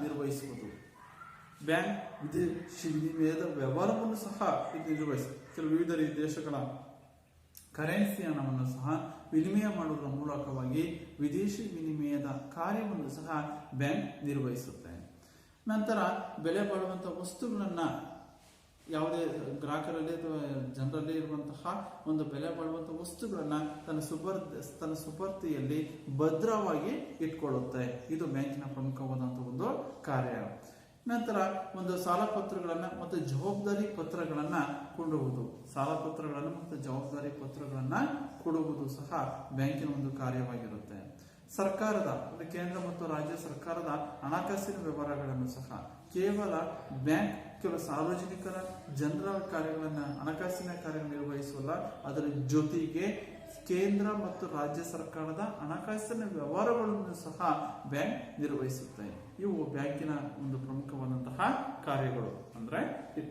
ನಿರ್ವಹಿಸುವುದು. ಬ್ಯಾಂಕ್ ವಿದೇಶಿ ವಿನಿಮಯದ ವ್ಯವಹಾರವನ್ನು ಸಹ ನಿರ್ವಹಿಸುತ್ತೆ. ಕೆಲವು ವಿವಿಧ ದೇಶಗಳ ಕರೆನ್ಸಿ ಹಣವನ್ನು ಸಹ ವಿನಿಮಯ ಮಾಡುವುದರ ಮೂಲಕವಾಗಿ ವಿದೇಶಿ ವಿನಿಮಯದ ಕಾರ್ಯವನ್ನು ಸಹ ಬ್ಯಾಂಕ್ ನಿರ್ವಹಿಸುತ್ತೆ. ನಂತರ ಬೆಲೆ ಬಾಳುವಂತಹ ವಸ್ತುಗಳನ್ನ ಯಾವುದೇ ಗ್ರಾಹಕರಲ್ಲಿ ಅಥವಾ ಜನರಲ್ಲಿ ಇರುವಂತಹ ಒಂದು ಬೆಲೆ ಬಾಳುವಂತಹ ವಸ್ತುಗಳನ್ನ ತನ್ನ ಸುಪರ್ತಿಯಲ್ಲಿ ಭದ್ರವಾಗಿ ಇಟ್ಕೊಳ್ಳುತ್ತೆ. ಇದು ಬ್ಯಾಂಕಿನ ಪ್ರಮುಖವಾದಂತಹ ಒಂದು ಕಾರ್ಯ. ನಂತರ ಒಂದು ಸಾಲ ಪತ್ರಗಳನ್ನ ಮತ್ತು ಜವಾಬ್ದಾರಿ ಪತ್ರಗಳನ್ನ ಕೊಡುವುದು, ಸಾಲ ಪತ್ರಗಳನ್ನು ಮತ್ತು ಜವಾಬ್ದಾರಿ ಪತ್ರಗಳನ್ನ ಕೊಡುವುದು ಸಹ ಬ್ಯಾಂಕಿನ ಒಂದು ಕಾರ್ಯವಾಗಿರುತ್ತೆ. ಸರ್ಕಾರದ ಕೇಂದ್ರ ಮತ್ತು ರಾಜ್ಯ ಸರ್ಕಾರದ ಹಣಕಾಸಿನ ವ್ಯವಹಾರಗಳನ್ನು ಸಹ ಕೇವಲ ಬ್ಯಾಂಕ್ ಕೆಲವು ಸಾರ್ವಜನಿಕರ ಜನರ ಕಾರ್ಯಗಳನ್ನ ಹಣಕಾಸಿನ ಕಾರ್ಯ ನಿರ್ವಹಿಸಲ್ಲ, ಅದರ ಜೊತೆಗೆ ಕೇಂದ್ರ ಮತ್ತು ರಾಜ್ಯ ಸರ್ಕಾರದ ಹಣಕಾಸಿನ ವ್ಯವಹಾರಗಳನ್ನು ಸಹ ಬ್ಯಾಂಕ್ ನಿರ್ವಹಿಸುತ್ತೆ. ಇವು ಬ್ಯಾಂಕಿನ ಒಂದು ಪ್ರಮುಖವಾದಂತಹ ಕಾರ್ಯಗಳು. ಅಂದ್ರೆ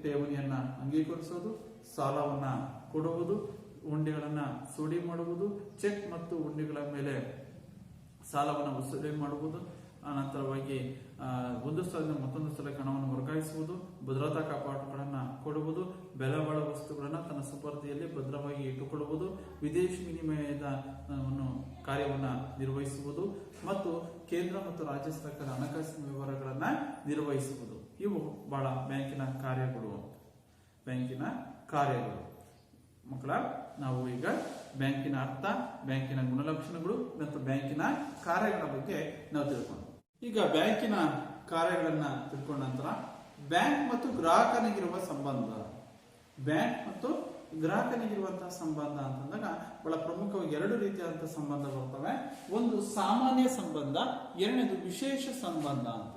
ಠೇವಣಿಯನ್ನ ಅಂಗೀಕರಿಸೋದು, ಸಾಲವನ್ನ ಕೊಡುವುದು, ಹುಂಡಿಗಳನ್ನ ಸುಡಿ ಮಾಡುವುದು, ಚೆಕ್ ಮತ್ತು ಹುಂಡಿಗಳ ಮೇಲೆ ಸಾಲವನ್ನು ವಸೂಲಿ ಮಾಡುವುದು, ಅನಂತರವಾಗಿ ಒಂದು ಸ್ಥಳದಿಂದ ಮತ್ತೊಂದು ಸ್ಥಳಕ್ಕೆ ಹಣವನ್ನು ವರ್ಗಾಯಿಸುವುದು, ಭದ್ರತಾ ಕಪಾಟುಗಳನ್ನು ಕೊಡುವುದು, ಬೆಲೆ ಬಾಳುವ ವಸ್ತುಗಳನ್ನು ತನ್ನ ಸುಪರ್ದಿಯಲ್ಲಿ ಭದ್ರವಾಗಿ ಇಟ್ಟುಕೊಳ್ಳುವುದು, ವಿದೇಶಿ ವಿನಿಮಯದ ಕಾರ್ಯವನ್ನು ನಿರ್ವಹಿಸುವುದು ಮತ್ತು ಕೇಂದ್ರ ಮತ್ತು ರಾಜ್ಯ ಸರ್ಕಾರ ಹಣಕಾಸಿನ ವ್ಯವಹಾರಗಳನ್ನು ನಿರ್ವಹಿಸುವುದು. ಇವು ಬಹಳ ಬ್ಯಾಂಕಿನ ಕಾರ್ಯಗಳು. ಮಕ್ಕಳ, ನಾವು ಈಗ ಬ್ಯಾಂಕಿನ ಅರ್ಥ, ಬ್ಯಾಂಕಿನ ಗುಣಲಕ್ಷಣಗಳು ಮತ್ತು ಬ್ಯಾಂಕಿನ ಕಾರ್ಯಗಳ ಬಗ್ಗೆ ನಾವು ತಿಳ್ಕೊಂಡು, ಈಗ ಬ್ಯಾಂಕಿನ ಕಾರ್ಯಗಳನ್ನ ತಿಳ್ಕೊಂಡ ನಂತರ ಬ್ಯಾಂಕ್ ಮತ್ತು ಗ್ರಾಹಕನಿಗಿರುವ ಸಂಬಂಧ. ಬ್ಯಾಂಕ್ ಮತ್ತು ಗ್ರಾಹಕನಿಗಿರುವಂತಹ ಸಂಬಂಧ ಅಂತಂದಾಗ ಬಹಳ ಪ್ರಮುಖವಾಗಿ ಎರಡು ರೀತಿಯಾದಂತಹ ಸಂಬಂಧ ಬರ್ತವೆ. ಒಂದು ಸಾಮಾನ್ಯ ಸಂಬಂಧ, ಎರಡನೇದು ವಿಶೇಷ ಸಂಬಂಧ ಅಂತ.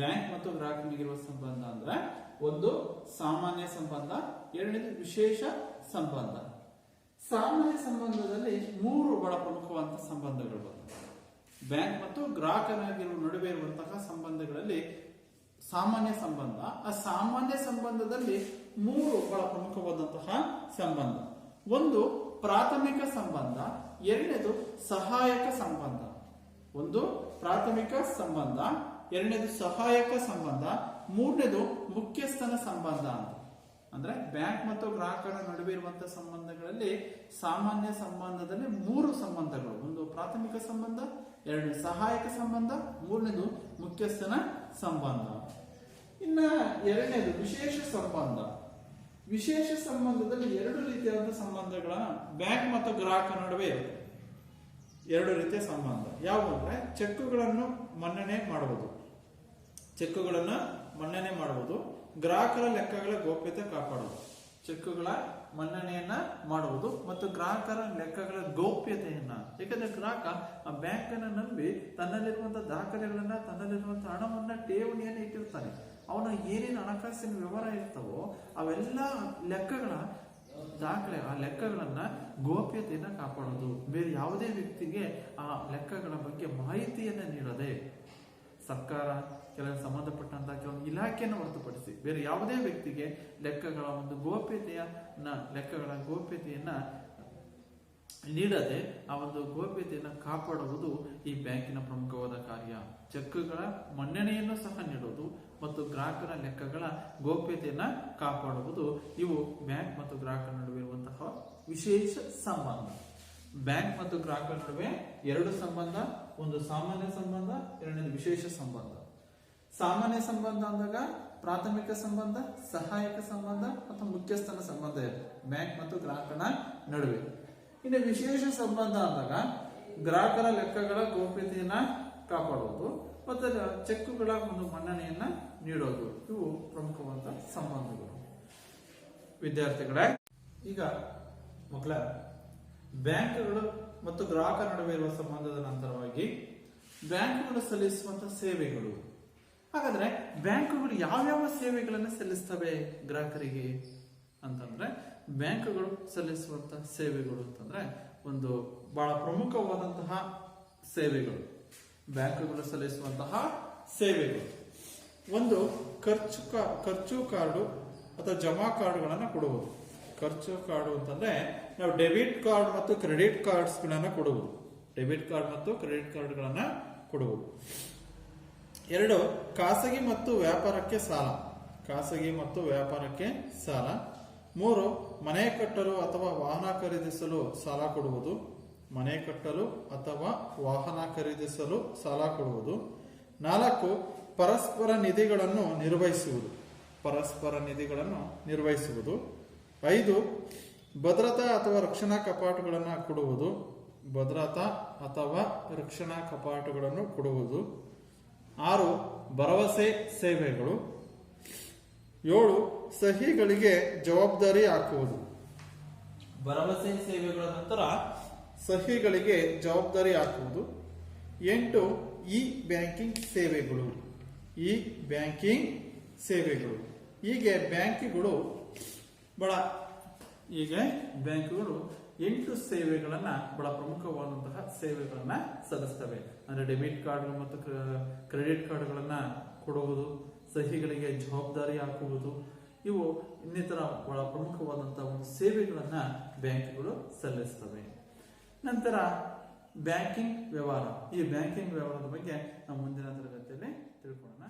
ಬ್ಯಾಂಕ್ ಮತ್ತು ಗ್ರಾಹಕನಿಗಿರುವ ಸಂಬಂಧ ಅಂದ್ರೆ ಒಂದು ಸಾಮಾನ್ಯ ಸಂಬಂಧ, ಎರಡನೇದು ವಿಶೇಷ ಸಂಬಂಧ. ಸಾಮಾನ್ಯ ಸಂಬಂಧದಲ್ಲಿ ಮೂರು ಬಹಳ ಪ್ರಮುಖವಾದಂತಹ ಸಂಬಂಧಗಳು ಬರ್ತವೆ. ಬ್ಯಾಂಕ್ ಮತ್ತು ಗ್ರಾಹಕನಿಗಿರುವ ನಡುವೆ ಇರುವಂತಹ ಸಂಬಂಧಗಳಲ್ಲಿ ಸಾಮಾನ್ಯ ಸಂಬಂಧ. ಆ ಸಾಮಾನ್ಯ ಸಂಬಂಧದಲ್ಲಿ ಮೂರು ಬಹಳ ಪ್ರಮುಖವಾದಂತಹ ಸಂಬಂಧ. ಒಂದು ಪ್ರಾಥಮಿಕ ಸಂಬಂಧ, ಎರಡನೇದು ಸಹಾಯಕ ಸಂಬಂಧ. ಒಂದು ಪ್ರಾಥಮಿಕ ಸಂಬಂಧ, ಎರಡನೇದು ಸಹಾಯಕ ಸಂಬಂಧ, ಮೂರನೇದು ಮುಖ್ಯಸ್ಥನ ಸಂಬಂಧ ಅಂತ. ಅಂದ್ರೆ ಬ್ಯಾಂಕ್ ಮತ್ತು ಗ್ರಾಹಕರ ನಡುವೆ ಇರುವಂತಹ ಸಂಬಂಧಗಳಲ್ಲಿ ಸಾಮಾನ್ಯ ಸಂಬಂಧದಲ್ಲಿ ಮೂರು ಸಂಬಂಧಗಳು. ಒಂದು ಪ್ರಾಥಮಿಕ ಸಂಬಂಧ, ಎರಡನೇ ಸಹಾಯಕ ಸಂಬಂಧ, ಮೂರನೇದು ಮುಖ್ಯಸ್ಥನ ಸಂಬಂಧ. ಇನ್ನ ಎರಡನೇದು ವಿಶೇಷ ಸಂಬಂಧ. ವಿಶೇಷ ಸಂಬಂಧದಲ್ಲಿ ಎರಡು ರೀತಿಯಾದ ಸಂಬಂಧಗಳ ಬ್ಯಾಂಕ್ ಮತ್ತು ಗ್ರಾಹಕರ ನಡುವೆ ಇರುತ್ತೆ. ಎರಡು ರೀತಿಯ ಸಂಬಂಧ ಯಾವುವು ಅಂದ್ರೆ ಚೆಕ್ಕುಗಳನ್ನು ಮನ್ನಣೆ ಮಾಡುವುದು, ಗ್ರಾಹಕರ ಲೆಕ್ಕಗಳ ಗೌಪ್ಯತೆ ಕಾಪಾಡುವುದು. ಚೆಕ್ಕುಗಳ ಮನ್ನಣೆಯನ್ನ ಮಾಡುವುದು ಮತ್ತು ಗ್ರಾಹಕರ ಲೆಕ್ಕಗಳ ಗೌಪ್ಯತೆಯನ್ನ. ಯಾಕಂದ್ರೆ ಗ್ರಾಹಕ ಆ ಬ್ಯಾಂಕ್ ಅನ್ನ ನಂಬಿ ತನ್ನಲ್ಲಿರುವಂತಹ ದಾಖಲೆಗಳನ್ನ, ತನ್ನಲ್ಲಿರುವಂತಹ ಹಣವನ್ನ, ಠೇವಣಿಯನ್ನ ಇಟ್ಟಿರ್ತಾನೆ. ಅವನ ಏನೇನು ಹಣಕಾಸಿನ ವ್ಯವಹಾರ ಇರ್ತಾವೋ ಅವೆಲ್ಲ ಲೆಕ್ಕಗಳ ದಾಖಲೆ, ಆ ಲೆಕ್ಕಗಳನ್ನ ಗೌಪ್ಯತೆಯನ್ನ ಕಾಪಾಡೋದು. ಬೇರೆ ಯಾವುದೇ ವ್ಯಕ್ತಿಗೆ ಆ ಲೆಕ್ಕಗಳ ಬಗ್ಗೆ ಮಾಹಿತಿಯನ್ನ ನೀಡದೆ, ಸರ್ಕಾರ ಕೆಲವು ಸಂಬಂಧಪಟ್ಟಂತಹ ಕೆಲವೊಂದು ಇಲಾಖೆಯನ್ನು ಹೊರತುಪಡಿಸಿ ಬೇರೆ ಯಾವುದೇ ವ್ಯಕ್ತಿಗೆ ಲೆಕ್ಕಗಳ ಗೌಪ್ಯತೆಯನ್ನ ನೀಡದೆ ಆ ಒಂದು ಗೋಪ್ಯತೆಯನ್ನು ಕಾಪಾಡುವುದು ಈ ಬ್ಯಾಂಕಿನ ಪ್ರಮುಖವಾದ ಕಾರ್ಯ. ಚೆಕ್ಗಳ ಮನ್ನಣೆಯನ್ನು ಸಹ ನೀಡುವುದು ಮತ್ತು ಗ್ರಾಹಕರ ಲೆಕ್ಕಗಳ ಗೋಪ್ಯತೆಯನ್ನ ಕಾಪಾಡುವುದು ಇವು ಬ್ಯಾಂಕ್ ಮತ್ತು ಗ್ರಾಹಕರ ನಡುವೆ ಇರುವಂತಹ ವಿಶೇಷ ಸಂಬಂಧ. ಬ್ಯಾಂಕ್ ಮತ್ತು ಗ್ರಾಹಕರ ನಡುವೆ ಎರಡು ಸಂಬಂಧ, ಒಂದು ಸಾಮಾನ್ಯ ಸಂಬಂಧ, ಎರಡನೇದು ವಿಶೇಷ ಸಂಬಂಧ. ಸಾಮಾನ್ಯ ಸಂಬಂಧ ಅಂದಾಗ ಪ್ರಾಥಮಿಕ ಸಂಬಂಧ, ಸಹಾಯಕ ಸಂಬಂಧ ಮತ್ತು ಮುಖ್ಯಸ್ಥನ ಸಂಬಂಧ ಇದೆ ಬ್ಯಾಂಕ್ ಮತ್ತು ಗ್ರಾಹಕನ ನಡುವೆ. ಇನ್ನು ವಿಶೇಷ ಸಂಬಂಧ ಅಂದಾಗ ಗ್ರಾಹಕರ ಲೆಕ್ಕಗಳ ಗೌಪ್ಯತೆಯನ್ನ ಕಾಪಾಡುವುದು ಮತ್ತು ಚೆಕ್ಕುಗಳ ಒಂದು ಮನ್ನಣೆಯನ್ನ ನೀಡೋದು ಇವು ಪ್ರಮುಖವಾದ ಸಂಬಂಧಗಳು. ವಿದ್ಯಾರ್ಥಿಗಳೇ, ಈಗ ಮಕ್ಕಳ ಬ್ಯಾಂಕ್ಗಳು ಮತ್ತು ಗ್ರಾಹಕರ ನಡುವೆ ಇರುವ ಸಂಬಂಧದ ನಂತರವಾಗಿ ಬ್ಯಾಂಕ್ಗಳು ಸಲ್ಲಿಸುವಂತಹ ಸೇವೆಗಳು. ಹಾಗಾದ್ರೆ ಬ್ಯಾಂಕುಗಳು ಯಾವ್ಯಾವ ಸೇವೆಗಳನ್ನು ಸಲ್ಲಿಸ್ತವೆ ಗ್ರಾಹಕರಿಗೆ ಅಂತಂದ್ರೆ, ಬ್ಯಾಂಕುಗಳು ಸಲ್ಲಿಸುವಂತಹ ಸೇವೆಗಳು ಅಂತಂದ್ರೆ ಒಂದು ಬಹಳ ಪ್ರಮುಖವಾದಂತಹ ಸೇವೆಗಳು. ಬ್ಯಾಂಕುಗಳು ಸಲ್ಲಿಸುವಂತಹ ಸೇವೆಗಳು ಒಂದು ಖರ್ಚು ಕಾರ್ಡು ಅಥವಾ ಜಮಾ ಕಾರ್ಡುಗಳನ್ನು ಕೊಡುವುದು. ಖರ್ಚು ಕಾರ್ಡು ಅಂತಂದ್ರೆ ನಾವು ಡೆಬಿಟ್ ಕಾರ್ಡ್ ಮತ್ತು ಕ್ರೆಡಿಟ್ ಕಾರ್ಡ್ಸ್ ಗಳನ್ನ ಕೊಡುವುದು. ಡೆಬಿಟ್ ಕಾರ್ಡ್ ಮತ್ತು ಕ್ರೆಡಿಟ್ ಕಾರ್ಡ್ಗಳನ್ನ ಕೊಡುವುದು. ಎರಡು, ಖಾಸಗಿ ಮತ್ತು ವ್ಯಾಪಾರಕ್ಕೆ ಸಾಲ. ಮೂರು, ಮನೆ ಕಟ್ಟಲು ಅಥವಾ ವಾಹನ ಖರೀದಿಸಲು ಸಾಲ ಕೊಡುವುದು. ನಾಲ್ಕು, ಪರಸ್ಪರ ನಿಧಿಗಳನ್ನು ನಿರ್ವಹಿಸುವುದು. 5, ಭದ್ರತಾ ಅಥವಾ ರಕ್ಷಣಾ ಕಪಾಟುಗಳನ್ನು ಕೊಡುವುದು. 6, ಭರವಸೆ ಸೇವೆಗಳು. 7 ಸಹಿಗಳಿಗೆ ಜವಾಬ್ದಾರಿ ಹಾಕುವುದು. ಭರವಸೆ ಸೇವೆಗಳ ನಂತರ ಸಹಿಗಳಿಗೆ ಜವಾಬ್ದಾರಿ ಹಾಕುವುದು. 8 ಇ ಬ್ಯಾಂಕಿಂಗ್ ಸೇವೆಗಳು. ಇ ಬ್ಯಾಂಕಿಂಗ್ ಸೇವೆಗಳು ಹೀಗೆ ಬ್ಯಾಂಕುಗಳು ಹೀಗೆ ಬ್ಯಾಂಕುಗಳು 8 ಸೇವೆಗಳನ್ನ ಬಹಳ ಪ್ರಮುಖವಾದಂತಹ ಸೇವೆಗಳನ್ನ ಸಲ್ಲಿಸ್ತವೆ. ಅಂದ್ರೆ ಡೆಬಿಟ್ ಕಾರ್ಡ್ ಮತ್ತು ಕ್ರೆಡಿಟ್ ಕಾರ್ಡ್ಗಳನ್ನ ಕೊಡುವುದು, ಸಹಿಗಳಿಗೆ ಜವಾಬ್ದಾರಿ ಹಾಕುವುದು, ಇವು ಇನ್ನಿತರ ಬಹಳ ಪ್ರಮುಖವಾದಂತಹ ಒಂದು ಸೇವೆಗಳನ್ನ ಬ್ಯಾಂಕುಗಳು ಸಲ್ಲಿಸ್ತವೆ. ನಂತರ ಬ್ಯಾಂಕಿಂಗ್ ವ್ಯವಹಾರ. ಈ ಬ್ಯಾಂಕಿಂಗ್ ವ್ಯವಹಾರದ ಬಗ್ಗೆ ನಾವು ಮುಂದಿನ ತರಗತಿಯಲ್ಲಿ ತಿಳ್ಕೊಳ್ಳೋಣ.